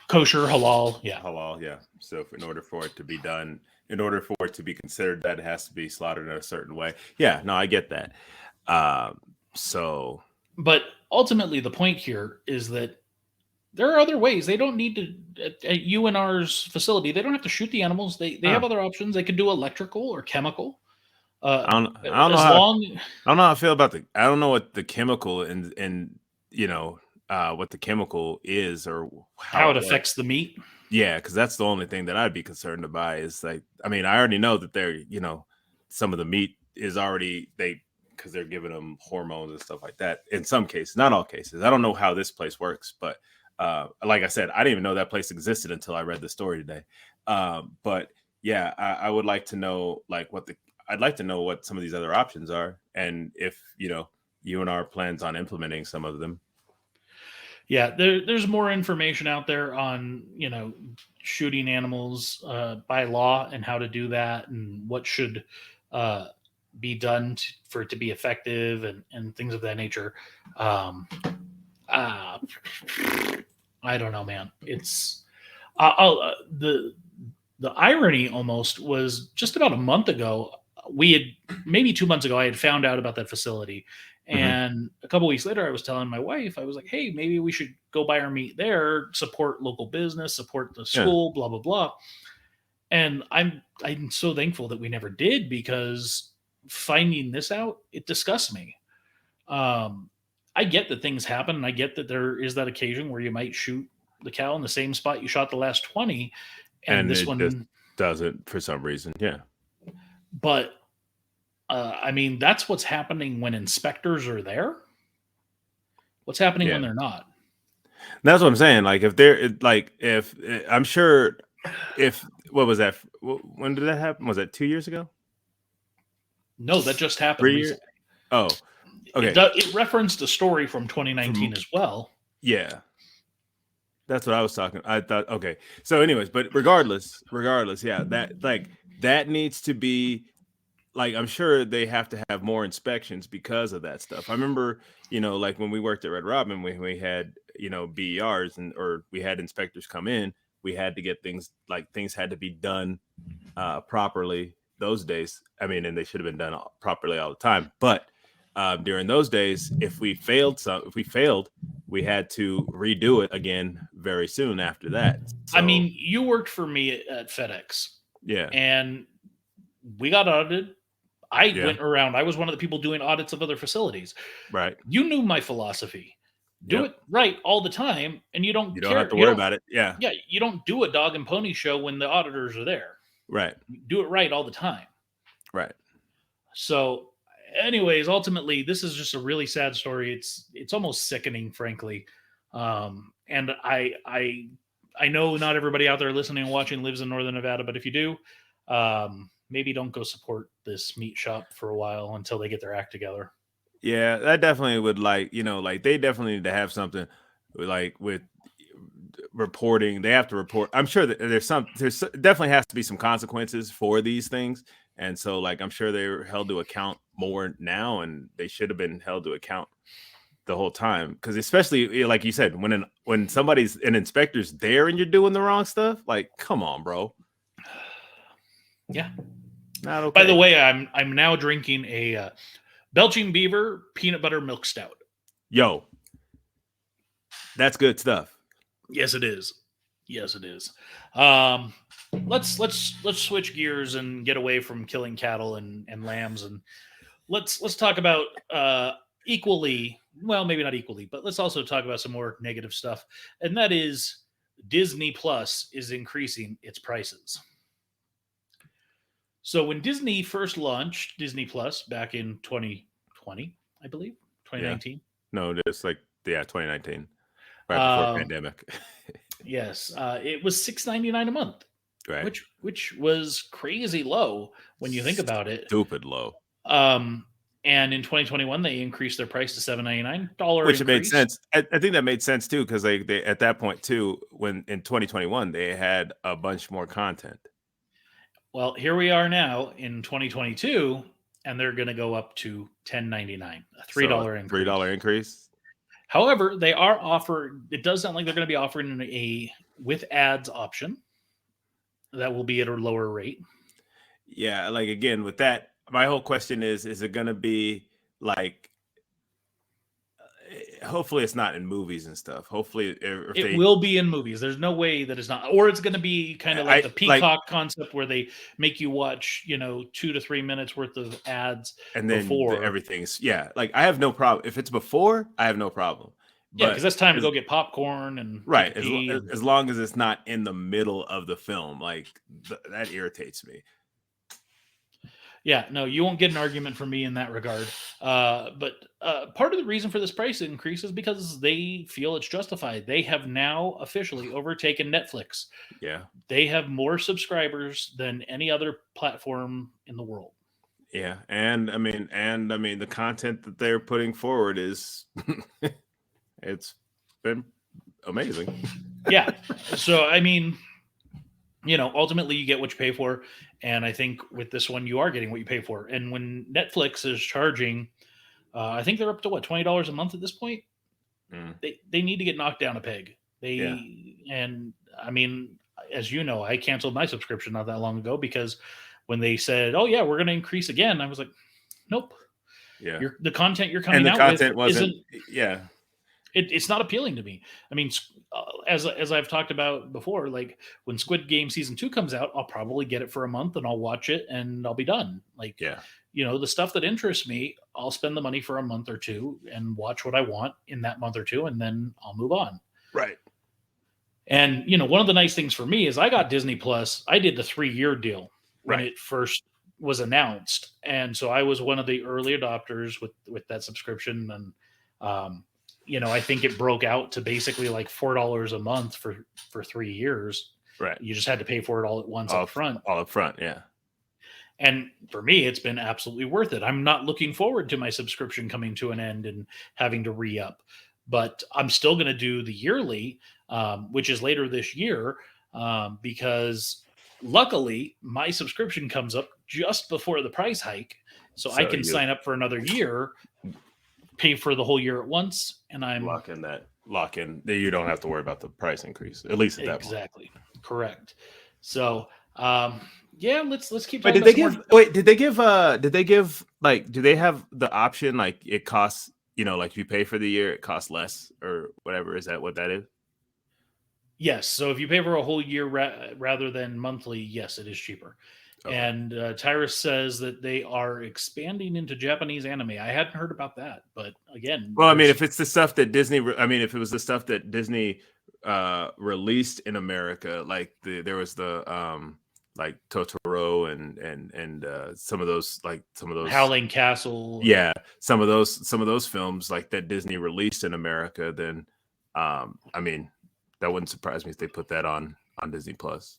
Kosher, halal, yeah. halal, yeah. So in order for it to be done, in order for it to be considered, that it has to be slaughtered in a certain way. Yeah, no, I get that. So But ultimately, the point here is that there are other ways. They don't need to at UNR's facility. They don't have to shoot the animals. They have other options. They could do electrical or chemical. I don't know As how long I don't know how I feel about I don't know what the chemical and you know what the chemical is or how how it it works. affects the meat. Yeah, because that's the only thing that I'd be concerned about is like, I mean, I already know that some of the meat is already because they're giving them hormones and stuff like that. In some cases, not all cases. I don't know how this place works, but like I said, I didn't even know that place existed until I read the story today. But yeah, I would like to know like I'd like to know what some of these other options are, and if UNR plans on implementing some of them. Yeah, there's more information out there on shooting animals by law and how to do that and what should uh, be done for it to be effective and things of that nature. Um, uh, I don't know, man. It's the irony almost was just about a month ago. We had maybe 2 months ago. I had found out about that facility, Hmm. and a couple weeks later, I was telling my wife, I was like, "Hey, maybe we should go buy our meat there, support local business, support the Yeah, school, blah blah blah." And I'm so thankful that we never did because finding this out, it disgusts me. Um, I get that things happen, and I get that there is that occasion where you might shoot the cow in the same spot you shot the last 20, and and this it just one, doesn't for some reason. Yeah, but I mean, that's what's happening when inspectors are there. What's happening yeah. when they're not? That's what I'm saying. Like if they're like if I'm sure if what was that? When did that happen? Was that 2 years ago? No, that just happened 3 years? recently. Oh, It okay. it referenced a story from 2019 From as well. yeah, that's what I was talking. I thought okay. So, anyways, but regardless, yeah, that needs to be like I'm sure they have to have more inspections because of that stuff. I remember, like when we worked at Red Robin, we had BERs or we had inspectors come in. We had to get things had to be done properly those days. I mean, and they should have been done properly all the time. But during those days, if we failed, we had to redo it again very soon after that. I So mean, you worked for me at FedEx, yeah, and we got audited. I yeah, went around. I was one of the people doing audits of other facilities. right, You knew my philosophy. Do yep. it right all the time, and you don't You don't have care. to You worry don't. about it. Yeah, Yeah, you don't do a dog and pony show when the auditors are there. right, Do it right all the time. right. So, anyways, ultimately, this is just a really sad story. It's almost sickening, frankly. And I know not everybody out there listening and watching lives in Northern Nevada, but if you do, maybe don't go support this meat shop for a while until they get their act together. Yeah, that definitely would like they definitely need to have something with reporting. They have to report. I'm sure that there's definitely has to be some consequences for these things. And so like I'm sure they're held to account more now and they should have been held to account the whole time because especially like you said when somebody's an inspector's there and you're doing the wrong stuff, like come on, bro. Yeah. Not By the okay. way, I'm now drinking a Belching Beaver peanut butter milk stout. Yo, that's good stuff. Yes, it is. Yes, it is. Um, let's switch gears and get away from killing cattle and lambs, and let's talk about equally, well, maybe not equally, but let's also talk about some more negative stuff, and that is Disney Plus is increasing its prices. So when Disney first launched Disney Plus back in 2020, I believe, Yeah. 2019. No, just like, yeah, 2019, right before Um, pandemic. yes, it was $6.99 a month, Right. which was crazy low when you think about it. Stupid low. Um, and in 2021, they increased their price to $7.99, dollar Which it made increase. sense. I think that made sense too, because they at that point too, when in 2021 they had a bunch more content. Well, here we are now in 2022, and they're going to go up to $10.99, a So $3 $3 increase. increase. However, they are offered. It does sound like they're going to be offering a with ads option that will be at a lower rate. Yeah, like again with that, my whole question is it gonna be like hopefully it's not in movies and stuff. Hopefully if It they will be in movies. There's no way that it's not, or it's going to be kind of like I the like Peacock concept where they make you watch, 2 to 3 minutes worth of ads and then before. everything's yeah, like I have no problem. If it's before, I have no problem. Yeah, because But that's time to as go get popcorn and take a right, pee. And as long as it's not in the middle of the film, like that irritates me. yeah, no, you won't get an argument from me in that regard. But part of the reason for this price increase is because they feel it's justified. They have now officially overtaken Netflix. Yeah. They have more subscribers than any other platform in the world. Yeah, and I mean the content that they're putting forward is it's been amazing. Yeah. So, I mean, ultimately you get what you pay for. And I think with this one, you are getting what you pay for. And when Netflix is charging, I think they're up to what, $20 a month at this point. Mm, They need to get knocked down a peg. yeah, And I mean, as you know, I canceled my subscription not that long ago because when they said, "Oh yeah, we're going to increase again," I was like, "Nope, yeah. the content you're And coming the out with content wasn't isn't. yeah, It's not appealing to me." I mean, as I've talked about before, like when Squid Game season 2 comes out, I'll probably get it for a month and I'll watch it and I'll be done. Like, yeah, the stuff that interests me, I'll spend the money for a month or two and watch what I want in that month or two, and then I'll move on. right. And one of the nice things for me is I got Disney Plus. I did the 3-year deal when Right. it first was announced, and so I was one of the early adopters with that subscription. And I think it broke out to basically like $4 a month for 3 years. Right. You just had to pay for it all at once up front. All up front, yeah. And for me, it's been absolutely worth it. I'm not looking forward to my subscription coming to an end and having to re up, but I'm still going to do the yearly, which is later this year, because luckily my subscription comes up just before the price hike. So I So can you sign up for another year, pay for the whole year at once, and I'm lock in. You don't have to worry about the price increase, at least at that point. exactly correct. So, yeah, let's keep But talking about some more. did they give like do they have the option like it costs, like if you pay for the year it costs less or whatever? Is that what that is? Yes. So if you pay for a whole year rather than monthly, yes, it is cheaper. Okay. And Tyrus says that they are expanding into Japanese anime. I hadn't heard about that, but again, Well, I mean, if it's the stuff that Disney, if it was the stuff that Disney released in America, like there was the like Totoro and some of those Howling Castle, yeah, some of those films like that Disney released in America, then I mean, that wouldn't surprise me if they put that on Disney Plus.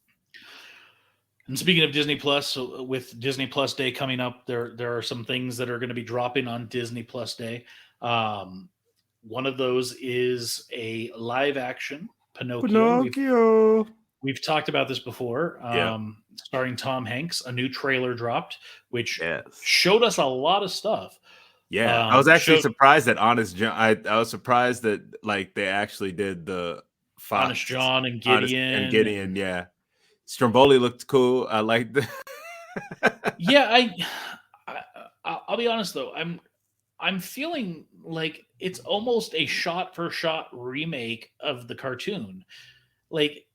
And speaking of Disney Plus, so with Disney Plus Day coming up, there are some things that are going to be dropping on Disney Plus Day. One of those is a live action Pinocchio. We've talked about this before. Starring Tom Hanks. A new trailer dropped, which showed us a lot of stuff. Yeah, I was actually surprised that Honest John. I was surprised that like they actually did the Fox, Honest John and Gideon. Yeah. Stromboli looked cool. I liked the Yeah, I'll be honest though. I'm feeling like it's almost a shot for shot remake of the cartoon. Like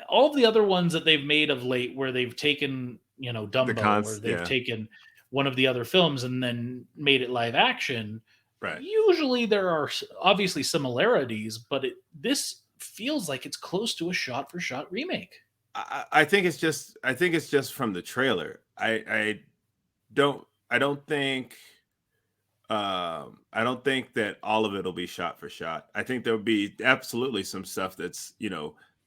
all of the other ones that they've made of late, where they've taken The Dumbo, or cons, they've yeah, taken one of the other films and then made it live action. right. Usually there are obviously similarities, but this feels like it's close to a shot for shot remake. I think it's just from the trailer. I don't think I don't think that all of it'll be shot for shot. I think there'll be absolutely some stuff that's,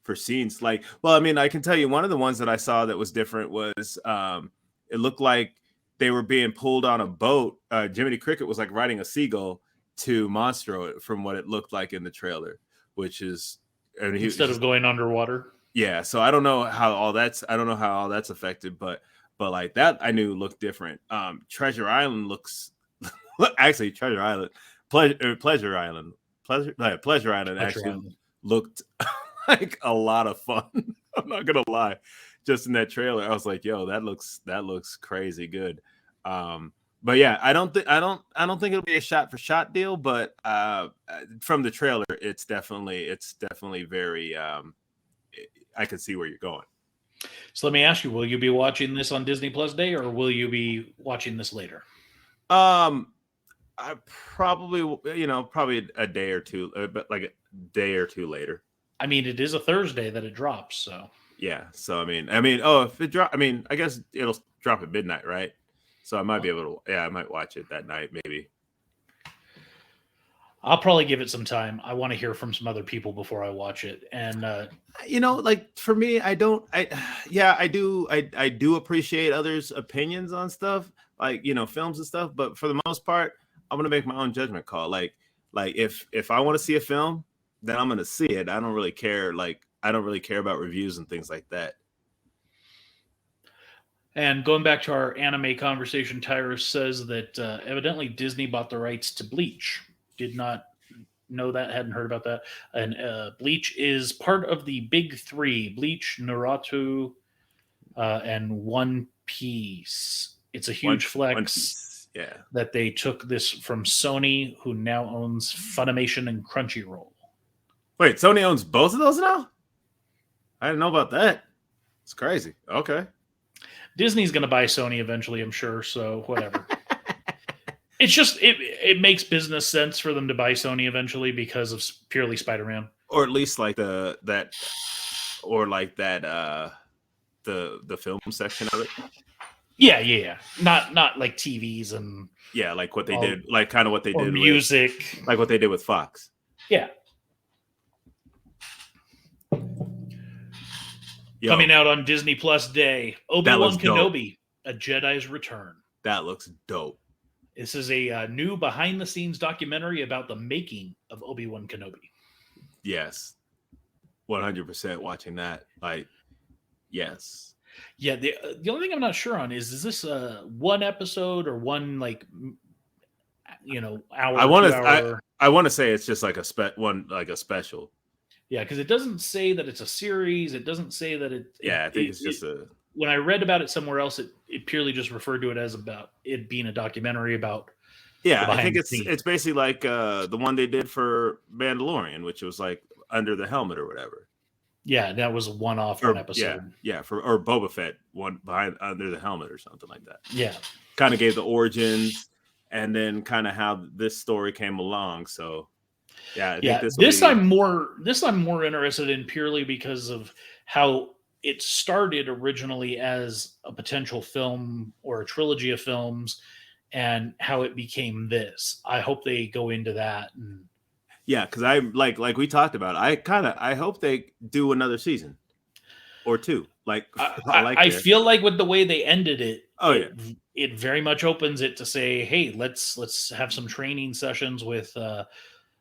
for scenes. Like, well, I mean, I can tell you one of the ones that I saw that was different was it looked like they were being pulled on a boat. Jiminy Cricket was like riding a seagull to Monstro from what it looked like in the trailer, which is, I mean, Instead of going underwater. yeah. So I don't know how all that's affected, but like that I knew looked different. Treasure Island looks actually Treasure Island, Pleasure Island, Pleasure Island actually looked like a lot of fun. I'm not gonna lie. Just in that trailer, I was like, "Yo, that looks crazy good." But yeah, I don't think it'll be a shot for shot deal. But from the trailer, it's definitely very. I can see where you're going. So let me ask you: will you be watching this on Disney Plus Day, or will you be watching this later? I probably, probably a day or two, but like a day or two later. I mean, it is a Thursday that it drops, so yeah. So I mean, oh, if it drop, I mean, I guess it'll drop at midnight, right? So I might be able to, I might watch it that night, maybe. I'll probably give it some time. I want to hear from some other people before I watch it, and like for me, I do appreciate others' opinions on stuff, like films and stuff, but for the most part, I'm gonna make my own judgment call. Like if I want to see a film, then I'm gonna see it. I don't really care. Like I don't really care about reviews and things like that. And going back to our anime conversation, Tyrus says that evidently Disney bought the rights to Bleach. Did not know that, hadn't heard about that. And Bleach is part of the big three: Bleach, Naruto, and One Piece. It's a huge flex that they took this from Sony, who now owns Funimation and Crunchyroll. Wait, Sony owns both of those now? I didn't know about that. It's crazy. Okay. Disney's going to buy Sony eventually, I'm sure, so whatever. It's just, it makes business sense for them to buy Sony eventually because of purely Spider-Man. Or at least like the film section of it. Yeah. Not like TVs and like what they did, like kind of what they did music. Like what they did with Fox. Yeah. Coming out on Disney Plus Day, Obi-Wan Kenobi, A Jedi's Return. That looks dope. This is a new behind-the-scenes documentary about the making of Obi-Wan Kenobi. Yes. 100% watching that. Like, yes. Yeah, the only thing I'm not sure on is this one episode or one, like, hour? I want to say it's just like a special. Yeah, because it doesn't say that it's a series. It doesn't say that it. Yeah, I think it's just When I read about it somewhere else, it purely just referred to it as about it being a documentary about. Yeah, I think it's basically like the one they did for Mandalorian, which was like Under the Helmet or whatever. Yeah, that was a one-off one episode. Yeah, or Boba Fett, one behind Under the Helmet or something like that. Yeah, kind of gave the origins and then kind of how this story came along. So. Yeah, I think this I'm more interested in purely because of how it started originally as a potential film or a trilogy of films, and how it became this. I hope they go into that. Yeah, because I like we talked about. I hope they do another season or two. Like I feel like with the way they ended it, it very much opens it to say, hey, let's have some training sessions with.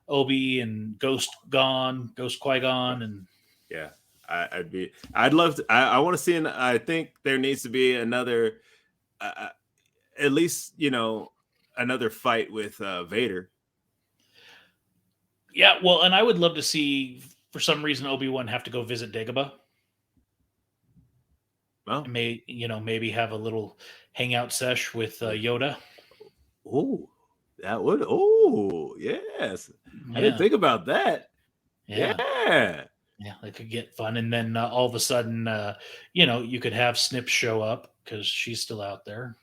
Obi and Ghost Qui-Gon, and I'd love to. I want to see. I think there needs to be another, at least another fight with Vader. Yeah, well, and I would love to see, for some reason, Obi-Wan have to go visit Dagobah. Well, maybe have a little hangout sesh with Yoda. Oh. That would. Oh, yes. I didn't think about that. Yeah. Yeah, it could get fun, and then all of a sudden, you could have Snip show up because she's still out there.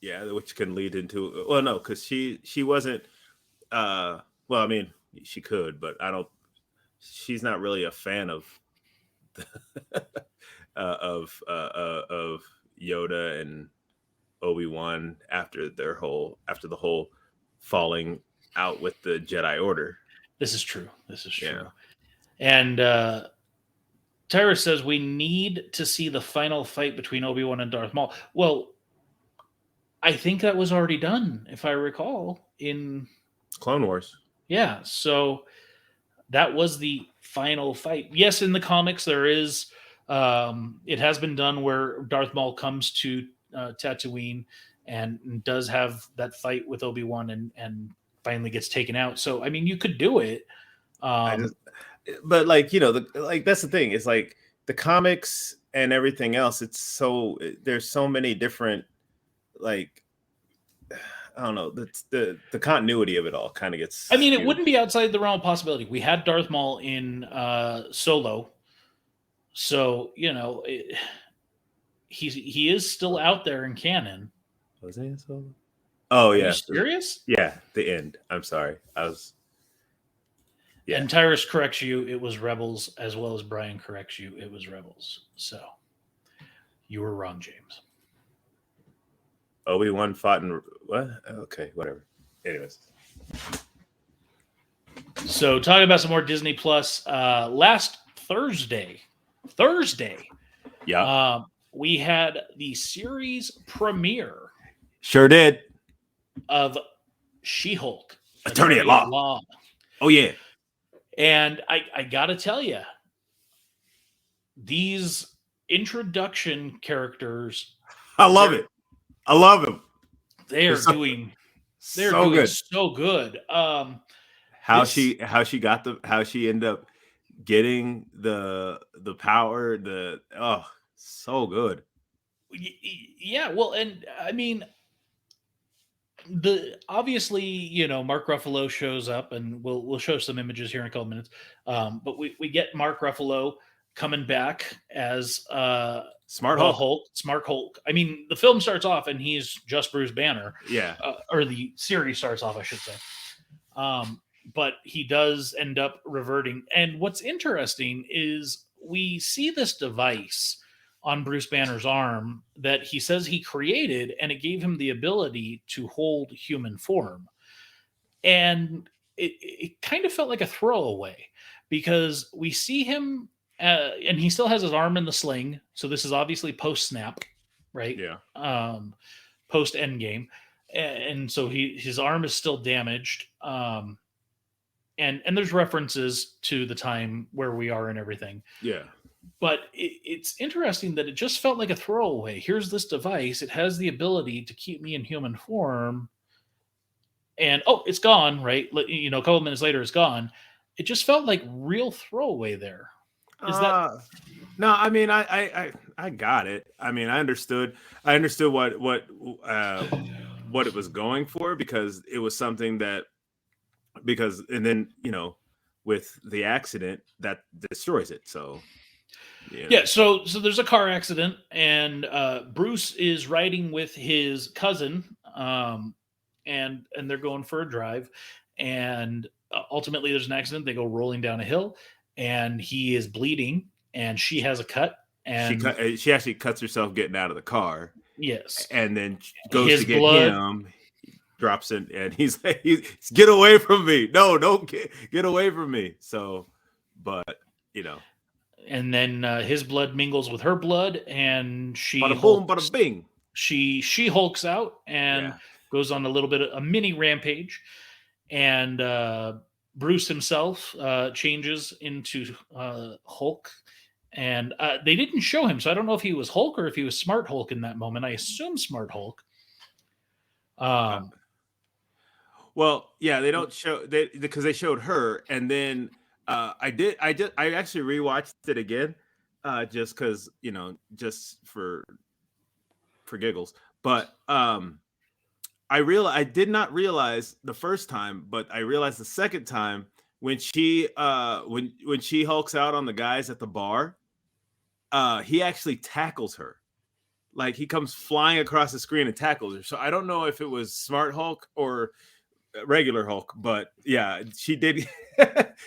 Yeah, which can lead into, well, no, because she wasn't. Well, I mean, she could, but I don't. She's not really a fan of Yoda and Obi-Wan after the whole falling out with the Jedi Order. This is true. This is Yeah, true. And Tyra says we need to see the final fight between Obi-Wan and Darth Maul. Well, I think that was already done, if I recall. Clone Wars. Yeah, so that was the final fight. Yes, in the comics there is. It has been done where Darth Maul comes to Tatooine and does have that fight with Obi-Wan and finally gets taken out. So I mean, you could do it. I just, but like that's the thing. It's like the comics and everything else. It's so there's so many different like I don't know. The continuity of it all kind of gets. I mean, it skewed. wouldn't be outside the realm of possibility. We had Darth Maul in Solo, so he is still out there in canon. Was it Solo? Oh Are you yeah, serious? yeah. The end. I'm sorry. I was. Yeah. And Tyrus corrects you, it was Rebels, as well as Brian corrects you, it was Rebels. So you were wrong, James. Obi-Wan fought in what? Okay, whatever. Anyways. So talking about some more Disney Plus, last Thursday, Yeah. we had the series premiere Sure did. of She-Hulk, Attorney at Law. Oh yeah. And I gotta tell you, these introduction characters, I love it. I love him. They're so, doing good. So good. How she ended up getting the power, so good. Yeah, well, and I mean, obviously, Mark Ruffalo shows up, and we'll show some images here in a couple minutes. But we get Mark Ruffalo coming back as Smart Hulk. Smart Hulk. I mean, the film starts off and he's just Bruce Banner. Yeah. Or the series starts off, I should say. But he does end up reverting. And what's interesting is we see this device on Bruce Banner's arm that he says he created, and it gave him the ability to hold human form. And it kind of felt like a throwaway because we see him, and he still has his arm in the sling. So this is obviously post snap, right? Yeah. Post Endgame, and so his arm is still damaged. And there's references to the time where we are and everything. Yeah. But it's interesting that it just felt like a throwaway. Here's this device. It has the ability to keep me in human form. And, it's gone, right? A couple of minutes later, it's gone. It just felt like real throwaway there. Is that... No, I mean, I got it. I mean, I understood what it was going for, because it was something that, and then, with the accident that destroys it. So... Yeah, so there's a car accident, and Bruce is riding with his cousin, and they're going for a drive, and ultimately there's an accident. They go rolling down a hill, and he is bleeding, and she has a cut, and she actually cuts herself getting out of the car. Yes, and then goes his to get blood, him. Drops it, and he's like, "Get away from me! No, don't get away from me!" So, but and then his blood mingles with her blood, and she bada boom, bada bing. She hulks out and goes on a mini rampage, and Bruce himself changes into Hulk, and they didn't show him, so I don't know if he was Hulk or if he was Smart Hulk in that moment. I assume Smart Hulk. Well, yeah, they don't show because they showed her, and then I actually rewatched it again, just because just for giggles. But I did not realize the first time, but I realized the second time when she hulks out on the guys at the bar, he actually tackles her. Like he comes flying across the screen and tackles her. So I don't know if it was Smart Hulk or regular Hulk, but yeah, she did.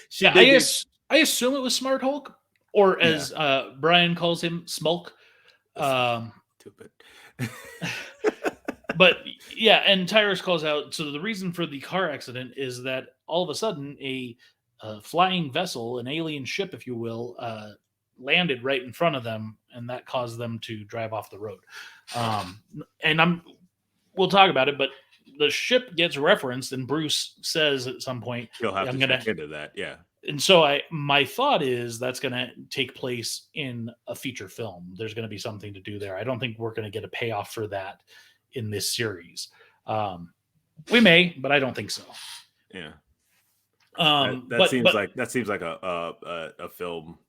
She Yeah, did get. I assume it was Smart Hulk, or Yeah, as Brian calls him, Smulk. that's Um, stupid. but yeah, and Tyrus calls out. So the reason for the car accident is that all of a sudden a flying vessel, an alien ship, if you will, landed right in front of them, and that caused them to drive off the road. And we'll talk about it, but the ship gets referenced, and Bruce says at some point, You'll have "I'm to gonna." check into that. Yeah. And so my thought is that's going to take place in a feature film. There's going to be something to do there. I don't think we're going to get a payoff for that in this series. We may, but I don't think so. Yeah. But That seems like a film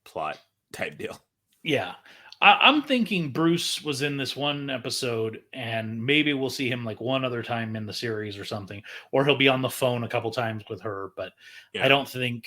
plot type deal. yeah, I'm thinking Bruce was in this one episode, and maybe we'll see him like one other time in the series or something, or he'll be on the phone a couple times with her. But Yeah. I don't think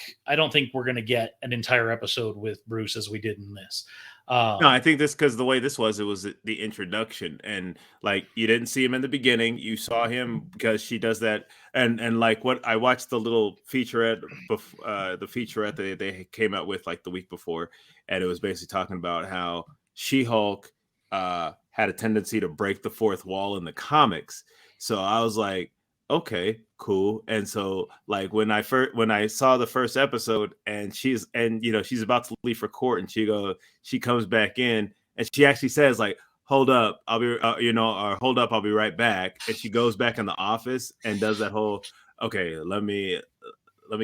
we're going to get an entire episode with Bruce as we did in this. No, I think this because the way this was, it was the introduction, and like you didn't see him in the beginning. You saw him because she does that, and like what I watched the little featurette, the featurette that they came out with like the week before, and it was basically talking about how She-Hulk had a tendency to break the fourth wall in the comics. So I was like, okay, cool. And so like when I saw the first episode, and she's about to leave for court, and she comes back in, and she actually says like, hold up, I'll be or hold up, I'll be right back. And she goes back in the office and does that whole, okay, let me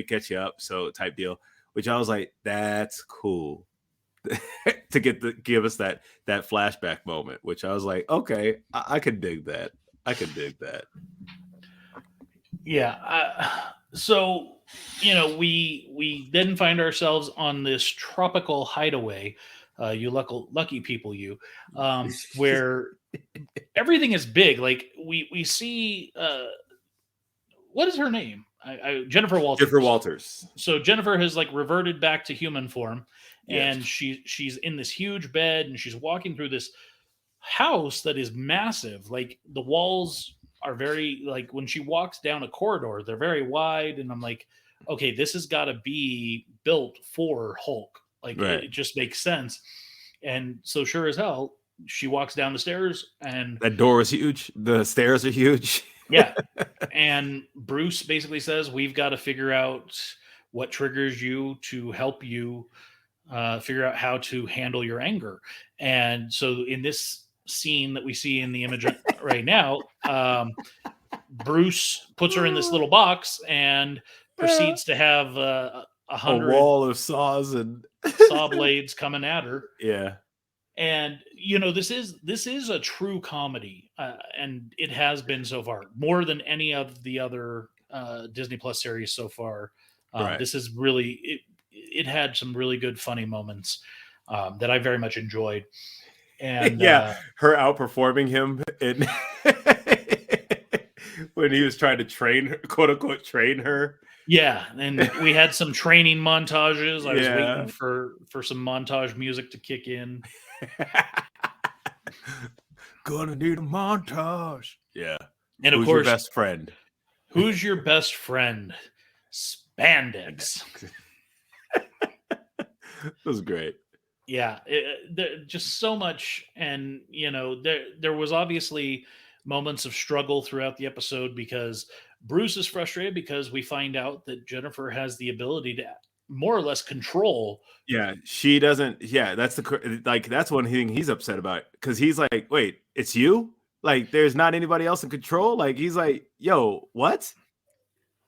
catch you up, so type deal, which I was like, that's cool. To give us that flashback moment, which I was like, okay, I could dig that. Yeah. So we then find ourselves on this tropical hideaway. You lucky people, where everything is big. Like we see. What is her name? Jennifer Walters. Jennifer Walters. So Jennifer has like reverted back to human form, Yes. and she's in this huge bed, and she's walking through this house that is massive. Like the walls are very, like when she walks down a corridor, they're very wide, and I'm like, okay, this has got to be built for Hulk. Like Right. it just makes sense. And so sure as hell, she walks down the stairs, and that door is huge. The stairs are huge. yeah. And Bruce basically says, we've got to figure out what triggers you to help you figure out how to handle your anger. And so in this scene that we see in the image right now, Bruce puts her in this little box and proceeds to have 100 wall of saws and saw blades coming at her. Yeah. And this is a true comedy, and it has been so far, more than any of the other Disney Plus series so far. Right. This is really it had some really good funny moments that I very much enjoyed. And yeah, her outperforming him in when he was trying to train her, quote unquote, train her. Yeah, and we had some training montages. I was waiting for some montage music to kick in. Gonna need a montage. Yeah. And of Who's course, your best friend? Who's your best friend? Spandex. That was great. Yeah, just so much. And there was obviously moments of struggle throughout the episode, because Bruce is frustrated because we find out that Jennifer has the ability to more or less control. Yeah, she doesn't. Yeah, that's that's one thing he's upset about, because he's like, wait, it's you? Like, there's not anybody else in control? Like, he's like, yo, what?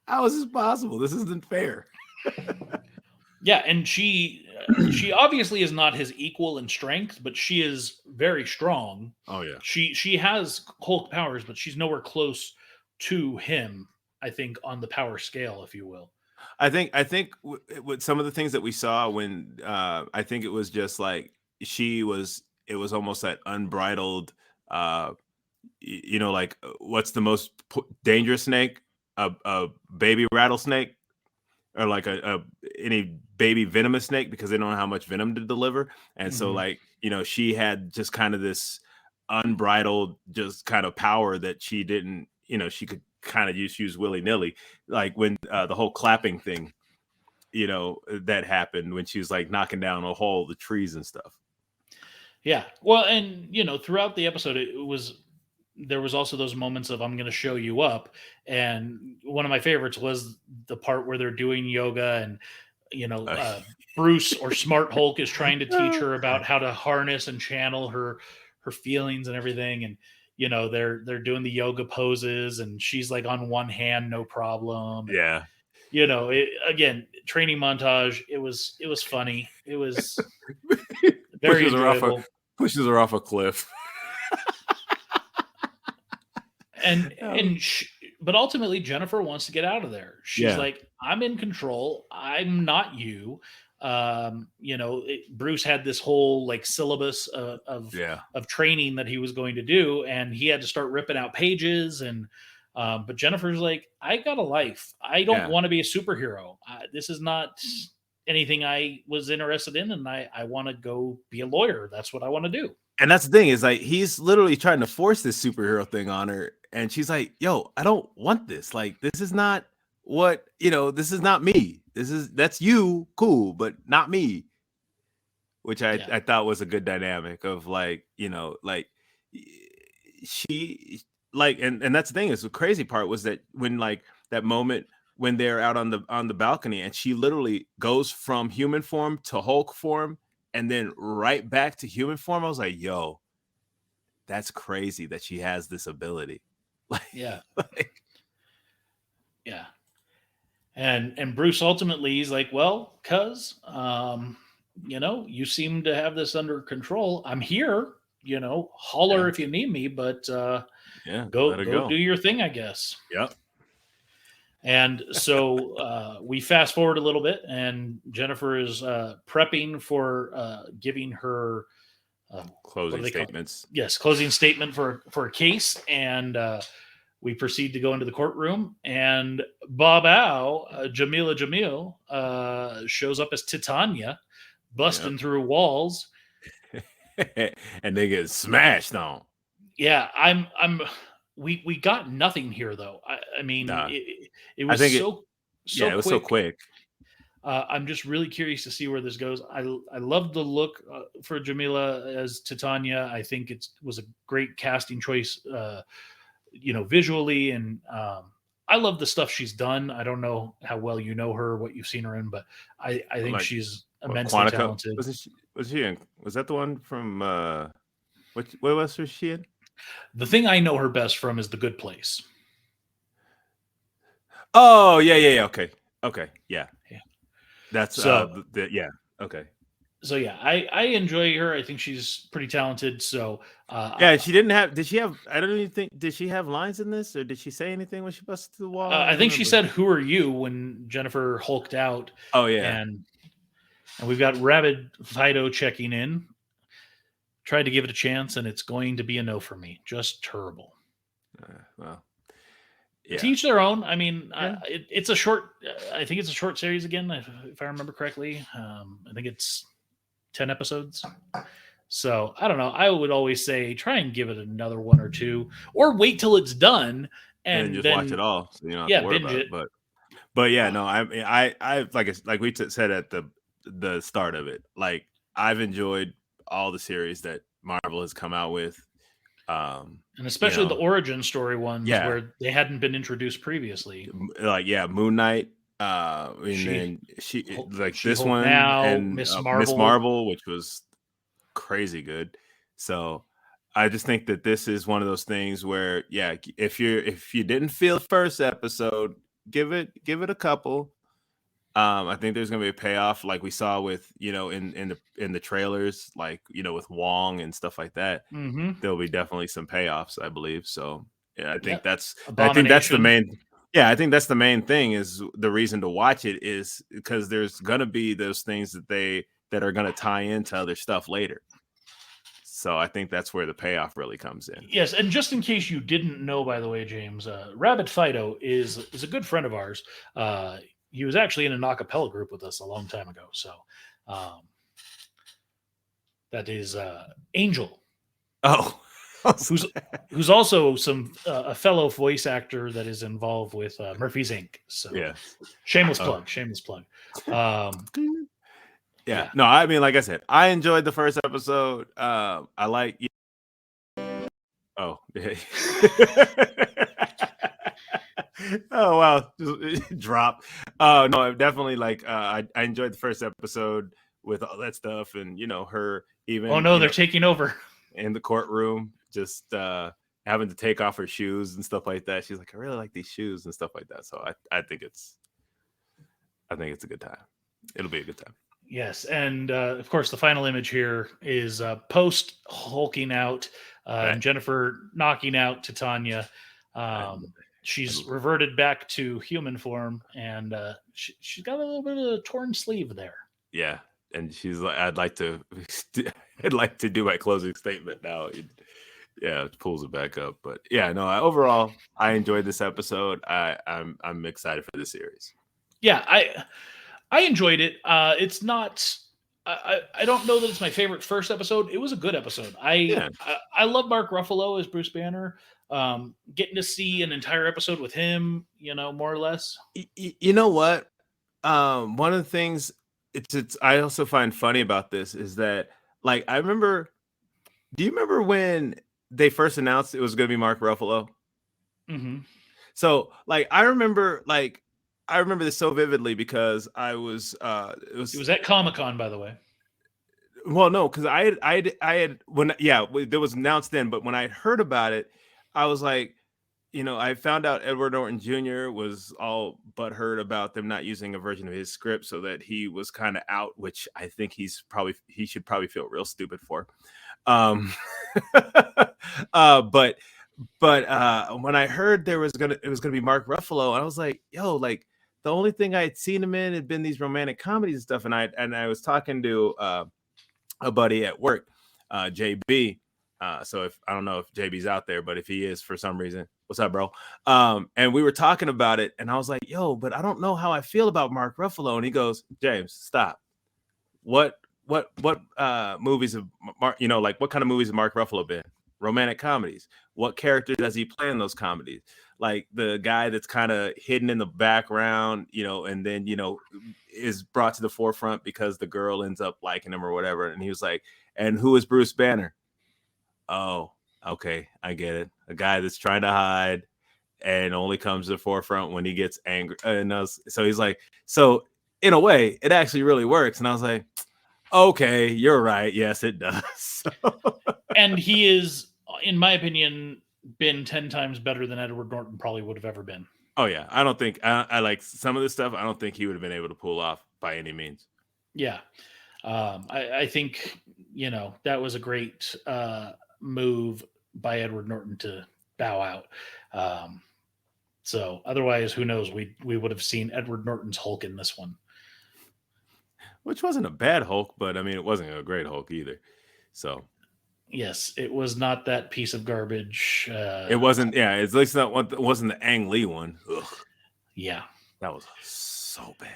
How is this possible? This isn't fair. Yeah, and she obviously is not his equal in strength, but she is very strong. Oh yeah. She has Hulk powers, but she's nowhere close to him, I think, on the power scale, if you will. I think with some of the things that we saw, when I think it was just like it was almost that unbridled, like, what's the most dangerous snake? A baby rattlesnake. or like any baby venomous snake, because they don't know how much venom to deliver. And so, Mhm. like, she had just kind of this unbridled just kind of power that she didn't, she could kind of just use willy-nilly. Like when the whole clapping thing, that happened when she was like knocking down a whole the trees and stuff. Yeah. Well, and throughout the episode, there was also those moments of I'm going to show you up, and one of my favorites was the part where they're doing yoga, and you know, Uh, uh, Bruce or Smart Hulk is trying to teach her about how to harness and channel her feelings and everything, and they're doing the yoga poses, and she's like on one hand, no problem, and yeah. again, training montage. It was funny. It was very pushes her off a enjoyable. pushes her off a cliff. and Oh, and but ultimately Jennifer wants to get out of there. She's yeah, like, I'm in control, I'm not you. Bruce had this whole like syllabus yeah, of training that he was going to do, and he had to start ripping out pages, and but Jennifer's like, I got a life, I don't yeah. want to be a superhero. This is not anything I was interested in, and I want to go be a lawyer. That's what I want to do. And that's the thing, is like he's literally trying to force this superhero thing on her, and she's like, "Yo, I don't want this. Like, this is not what This is not me. That's you, cool, but not me." Which I Yeah. I thought was a good dynamic of like like she like and that's the thing, is the crazy part was that when like that moment when they're out on the balcony, and she literally goes from human form to Hulk form and then right back to human form. I was like, yo, that's crazy that she has this ability. Like, Yeah. like Yeah. And Bruce ultimately, he's like, well, cuz you seem to have this under control. I'm here, holler yeah, if you need me, but yeah, go let her go do go. your thing, I guess. Yep. And so we fast forward a little bit, and Jennifer is prepping for giving her what do Closing they call it? statements. Yes, closing statement for a case, and we proceed to go into the courtroom, and Bob Jamila Jamil, shows up as Titania, Yep. busting through walls. And they get smashed on. Yeah, I'm. We got nothing here though. I mean, Nah, it I was think it. so Yeah, it was so quick. quick. I'm just really curious to see where this goes. I love the look for Jamila as Titania. I think it was a great casting choice. Visually, and I love the stuff she's done. I don't know how well you know her, what you've seen her in, but I I'm think like, she's what, immensely Quantico? talented. Was she in? Was that the one from what was she in? The thing I know her best from is The Good Place. Oh, yeah, yeah, yeah. Okay. Okay. Yeah. Yeah. That's So yeah. Okay. yeah, I enjoy her. I think she's pretty talented. So Yeah, she didn't have. Did she have? I don't even think. Did she have lines in this, or did she say anything when she busted through the wall? I I don't think she remember. said, "Who are you?" when Jennifer hulked out, Oh yeah. and we've got Rabid Fido checking in. Tried to give it a chance, and it's going to be a no for me. Just terrible. Well, To yeah, each their own. I mean, yeah. it's a short. I think it's a short series again, if I remember correctly. I think it's 10 episodes. So I don't know. I would always say try and give it another one or two, or wait till it's done And then and just watch it then all, so you don't have to yeah, worry binge about it. it. But yeah, Uh, no, I like we said at the start of it, like I've enjoyed all the series that Marvel has come out with. Um, and you especially the know, origin story ones yeah, where they hadn't been introduced previously. like yeah, Moon Knight, and She then like She this Hulk one, now, and Miss Miss Marvel. Marvel, which was crazy good. So I just think that this is one of those things where, yeah, if you didn't feel the first episode, give it a couple. I think there's gonna be a payoff, like we saw with in the trailers, like with Wong and stuff like that. Mm-hmm. There'll be definitely some payoffs, I believe. So yeah, Yep. I think that's the Abomination. main. Yeah, I think that's the main thing, is the reason to watch it, is because there's gonna be those things that are gonna tie into other stuff later. So I think that's where the payoff really comes in. Yes, and just in case you didn't know, by the way, James, Rabbit Fido is a good friend of ours. Uh, he was actually in an a cappella group with us a long time ago. So um, that is Angel, Oh, who's also a fellow voice actor that is involved with Murphy's Inc. So yeah. shameless plug. Yeah. No, I mean, like I said, I enjoyed the first episode. I like. Oh, yeah. Oh wow, just drop. No, definitely like I enjoyed the first episode with all that stuff, and her even. Oh no, they're taking over in the courtroom, just having to take off her shoes and stuff like that. She's like, I really like these shoes and stuff like that. So I think it's a good time. It'll be a good time. Yes, and of course, the final image here is post hulking out, Right. and Jennifer knocking out Titania. She's reverted back to human form, and she's got a little bit of a torn sleeve there. Yeah, and she's like, I'd like to do my closing statement now. Yeah, it pulls it back up, but yeah, no. Overall, I enjoyed this episode. I'm excited for the series. Yeah, I enjoyed it. It's not. I don't know that it's my favorite first episode. It was a good episode. I love Mark Ruffalo as Bruce Banner. Getting to see an entire episode with him, more or less. You know what? One of the things I also find funny about this is that, like, I remember. Do you remember when they first announced it was going to be Mark Ruffalo? Mm-hmm. So, like, I remember this so vividly because I was. It was at Comic-Con, by the way. Well, no, because I had there was announced then, but when I heard about it, I was like, I found out Edward Norton Jr. was all butthurt about them not using a version of his script, so that he was kind of out, which I think he should probably feel real stupid for. But when I heard it was gonna be Mark Ruffalo, I was like, yo, like the only thing I had seen him in had been these romantic comedies and stuff, and I was talking to a buddy at work, JB. So if I don't know if JB's out there, but if he is for some reason, what's up, bro? And we were talking about it, and I was like, yo, but I don't know how I feel about Mark Ruffalo. And he goes, James, stop. What movies of like what kind of movies have Mark Ruffalo been? Romantic comedies. What character does he play in those comedies? Like the guy that's kind of hidden in the background, and then is brought to the forefront because the girl ends up liking him or whatever. And he was like, and who is Bruce Banner? Oh, okay, I get it. A guy that's trying to hide and only comes to the forefront when he gets angry. So he's like, so in a way, it actually really works. And I was like, okay, you're right. Yes, it does. And he is, in my opinion, been 10 times better than Edward Norton probably would have ever been. Oh yeah, I don't think I like some of this stuff. I don't think he would have been able to pull off by any means. Yeah, I think that was a great move by Edward Norton to bow out. So otherwise, who knows? We would have seen Edward Norton's Hulk in this one, which wasn't a bad Hulk, but I mean, it wasn't a great Hulk either. So yes, it was not that piece of garbage. It wasn't. Yeah, it's at least not what wasn't the Ang Lee one. Ugh. Yeah, that was so bad.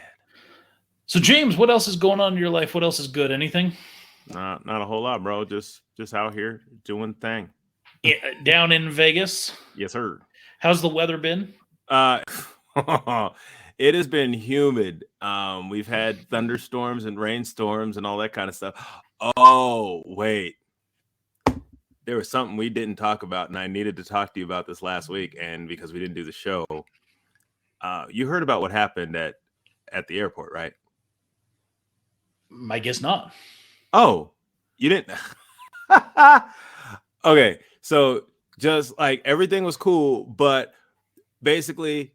So James, what else is going on in your life? What else is good? Anything? Not a whole lot, bro. Just out here doing thing. Down in Vegas. Yes, sir. How's the weather been? It has been humid. We've had thunderstorms and rainstorms and all that kind of stuff. Oh, wait. There was something we didn't talk about, and I needed to talk to you about this last week, and because we didn't do the show. You heard about what happened at the airport, right? I guess not. Oh, you didn't? Okay, so just like everything was cool, but basically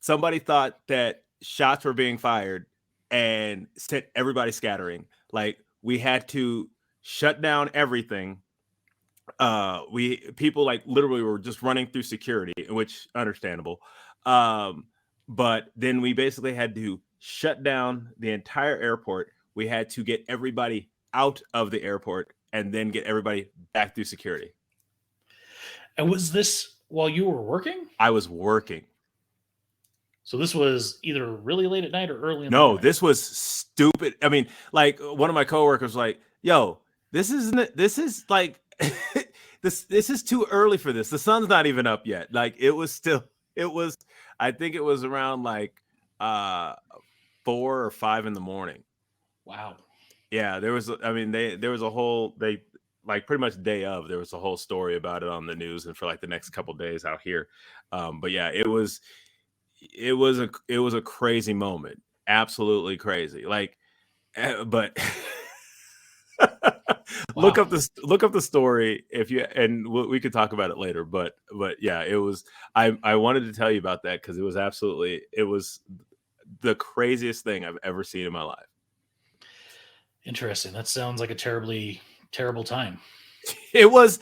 somebody thought that shots were being fired and sent everybody scattering. Like we had to shut down everything. People like literally were just running through security, which understandable. But then we basically had to shut down the entire airport. We had to get everybody out of the airport and then get everybody back through security. And was this while you were working? I was working. So this was either really late at night or early in the No, morning. this was stupid. I mean, like one of my coworkers was like, "Yo, this isn't. This is like, this is too early for this. The sun's not even up yet. Like it was still. It was. I think it was around like 4 or 5 in the morning. Wow. Yeah, there was. I mean, there was a whole like pretty much day of there was a whole story about it on the news and for like the next couple days out here. But yeah, it was a crazy moment, absolutely crazy. Like, but Wow. look up the story if you and we could talk about it later. But yeah, it was. I wanted to tell you about that because it was the craziest thing I've ever seen in my life. Interesting. That sounds like a terrible time. It was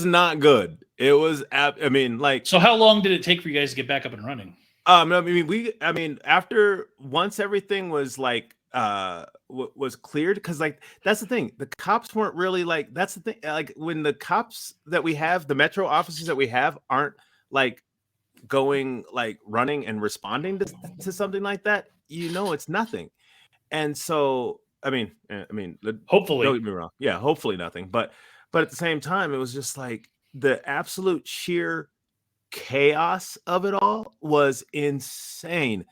not good. It was I mean, like So how long did it take for you guys to get back up and running? I mean after once everything was like was cleared, because like that's the thing, the cops weren't really like, that's the thing, like when the cops that we have, the metro officers that we have aren't like going like running and responding to something like that, it's nothing. And so don't Hopefully. get me wrong, yeah, hopefully nothing, but at the same time it was just like the absolute sheer chaos of it all was insane.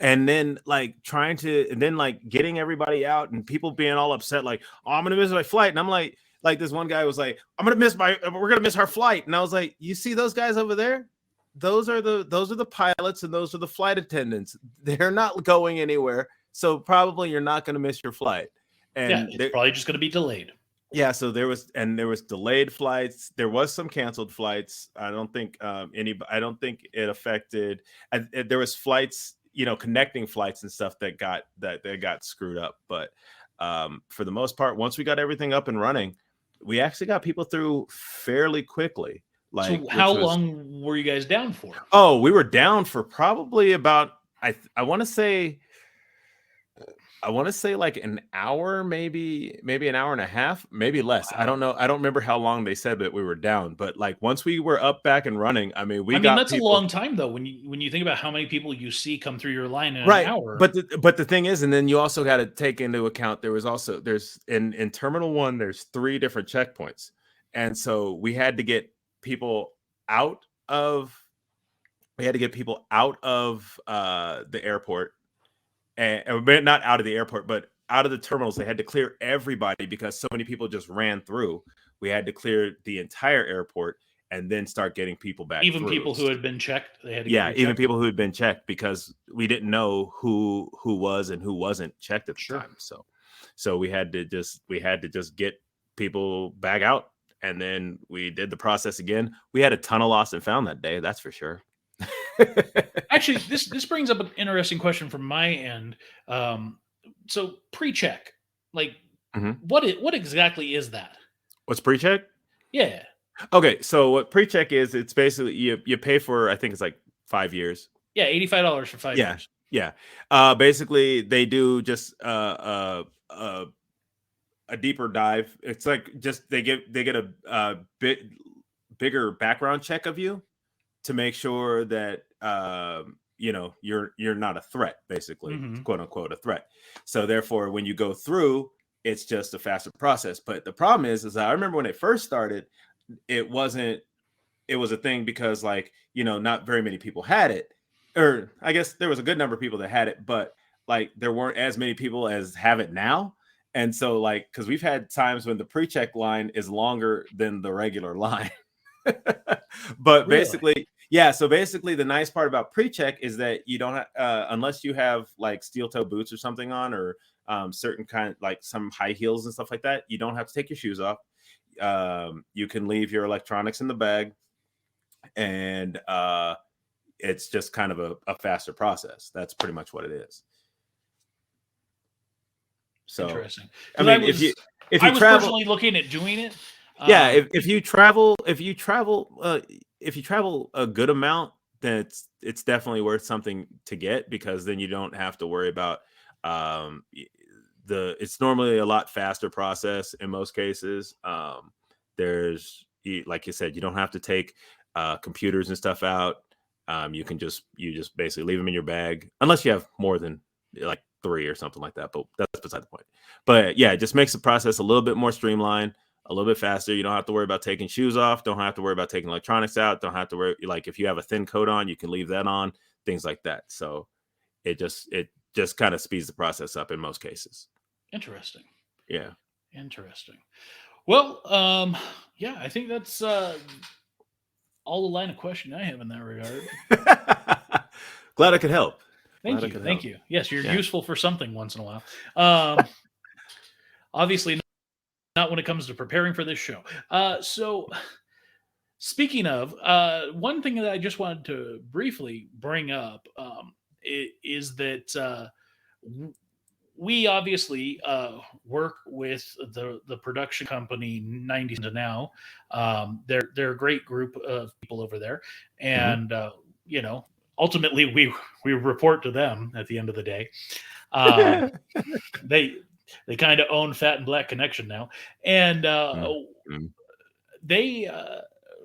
And then like getting everybody out and people being all upset, like, oh, I'm gonna miss my flight. And I'm like this one guy was like, we're gonna miss our flight. And I was like, you see those guys over there? Those are the pilots and those are the flight attendants. They're not going anywhere. So probably you're not gonna miss your flight. Yeah, And it's probably just going to be delayed. yeah, so there was delayed flights. There was some canceled flights. I don't think I don't think it affected. There was flights, connecting flights and stuff that got screwed up. But for the most part, once we got everything up and running, we actually got people through fairly quickly. Like, So how which was long were you guys down for? we were down for probably about I want to say like an hour, maybe an hour and a half, maybe less. I Wow. don't know. I don't remember how long they said that we were down, but like once we were up, back and running, I mean, we I mean, got that's a people. long time though when you think about how many people you see come through your line in an Right. hour. But the thing is, and then you also got to take into account there's in Terminal 1, there's 3 different checkpoints. And so people out of we had to get people out of the airport, and not out of the airport, but out of the terminals. They had to clear everybody because so many people just ran through. We had to clear the entire airport and then start getting people back Even through. people who had been checked, they had to get Yeah, even rechecked. people who had been checked, because we didn't know who was and who wasn't checked at the Sure. time. So we had to just get people back out, and then we did the process again. We had a ton of lost and found that day, that's for sure. Actually, this brings up an interesting question from my end. So pre-check, like Mhm. what exactly is that? What's pre-check? Yeah. Okay, so what pre-check is, it's basically you pay for, I think it's like 5 years. Yeah, $85 for 5 years. Yeah. Basically they do just a deeper dive. It's like just they get a bit bigger background check of you to make sure that you're not a threat, basically, Mm-hmm. quote unquote a threat. So therefore, when you go through, it's just a faster process. But the problem is I remember when it first started, it wasn't. It was a thing because not very many people had it, or I guess there was a good number of people that had it, but like there weren't as many people as have it now. And so because we've had times when the pre-check line is longer than the regular line. But Really? basically, yeah. So basically, the nice part about pre-check is that you don't unless you have like steel toe boots or something on, or certain kind, like some high heels and stuff like that, you don't have to take your shoes off. You can leave your electronics in the bag, and it's just kind of a faster process. That's pretty much what it is. So, Interesting. I Because mean, if I you was travel, personally looking at doing it. yeah, if you travel a good amount, then it's definitely worth something to get, because then you don't have to worry about it's normally a lot faster process in most cases. There's, like you said, you don't have to take computers and stuff out. You just basically leave them in your bag, unless you have more than like 3 or something like that. But that's beside the point. But yeah, it just makes the process a little bit more streamlined, a little bit faster. You don't have to worry about taking shoes off. Don't have to worry about taking electronics out. Don't have to worry, like, if you have a thin coat on, you can leave that on, things like that. So it just kind of speeds the process up in most cases. Interesting. Yeah. Interesting. Well, yeah, I think that's all the line of questioning I have in that regard. Glad I could help. Thank Glad I you. could Thank help. you. Yes, you're Yeah. useful for something once in a while. Obviously, not when it comes to preparing for this show. So, speaking of, one thing that I just wanted to briefly bring up is that we obviously work with the production company 90 to now. They're a great group of people over there, and you know, ultimately we report to them at the end of the day. They kind of own Fat and Black Connection now, and they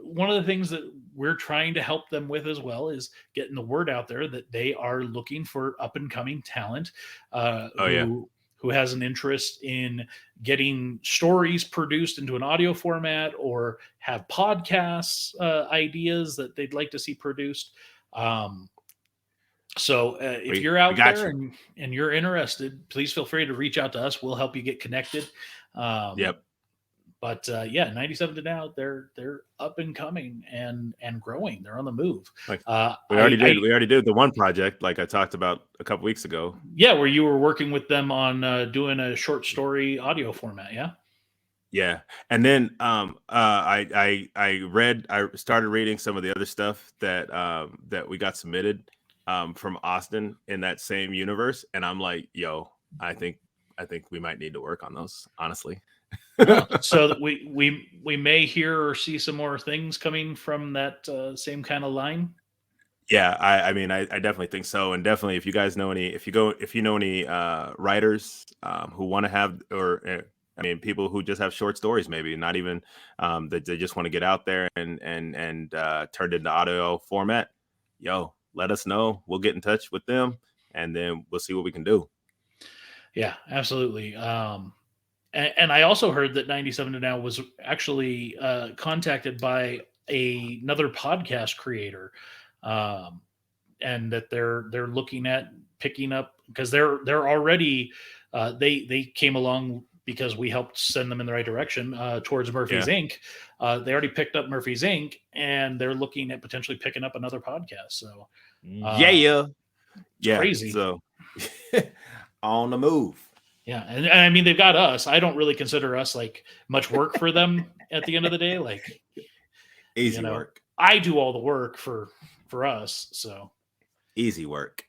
one of the things that we're trying to help them with as well is getting the word out there that they are looking for up and coming talent who has an interest in getting stories produced into an audio format or have podcasts ideas that they'd like to see produced. So if you're out there and you're interested, please feel free to reach out to us. We'll help you get connected. Yep. But yeah, 97 to now, they're up and coming and growing. They're on the move. Like, we already did the one project, like I talked about a couple weeks ago. Yeah, where you were working with them on doing a short story audio format. Yeah. Yeah, and then I started reading some of the other stuff that we got submitted from Austin in that same universe, and I'm like, yo, I think we might need to work on those, honestly. So that we may hear or see some more things coming from that same kind of line. Yeah, I mean, I definitely think so, and definitely if you guys know any, if you know any writers who want to have, or I mean, people who just have short stories, maybe not even that they just want to get out there and turn it into audio format. Yo, let us know. We'll get in touch with them, and then we'll see what we can do. Yeah, absolutely. And I also heard that 97 to now was actually contacted by another podcast creator, and that they're looking at picking up, because they're already they came along because we helped send them in the right direction towards Murphy's Inc. They already picked up Murphy's Inc. and they're looking at potentially picking up another podcast. So yeah, crazy. So on the move. Yeah, and I mean, they've got us. I don't really consider us like much work for them at the end of the day. Like, easy work. I do all the work for us. So easy work.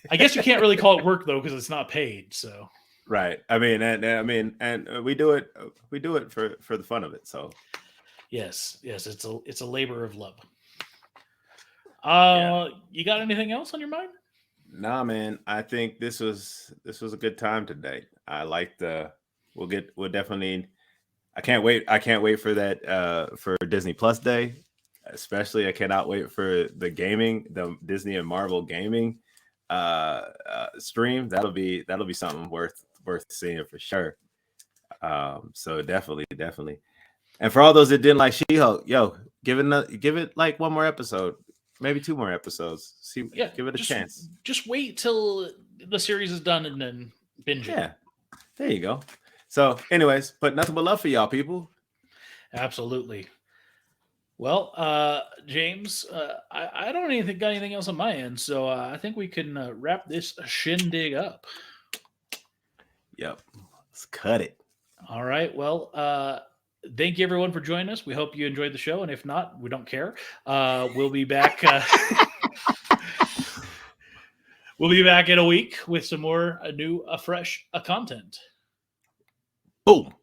I guess you can't really call it work though, because it's not paid. So right. I mean, and we do it for the fun of it. So yes, it's a labor of love. You got anything else on your mind? Nah, man. I think this was a good time today. I like we'll definitely. I can't wait for that for Disney Plus Day, especially. I cannot wait for the Disney and Marvel gaming stream. That'll be something worth seeing for sure. So definitely. And for all those that didn't like She-Hulk, yo, give it like one more episode. Maybe 2 more episodes. Give it a chance. Just wait till the series is done and then binge it. Yeah, there you go. So, anyways, but nothing but love for y'all, people. Absolutely. Well, James, I don't got anything else on my end, so I think we can wrap this shindig up. Yep, let's cut it. All right. Well, thank you everyone for joining us. We hope you enjoyed the show, and if not, we don't care. We'll be back. We'll be back in a week with some more fresh content. Boom.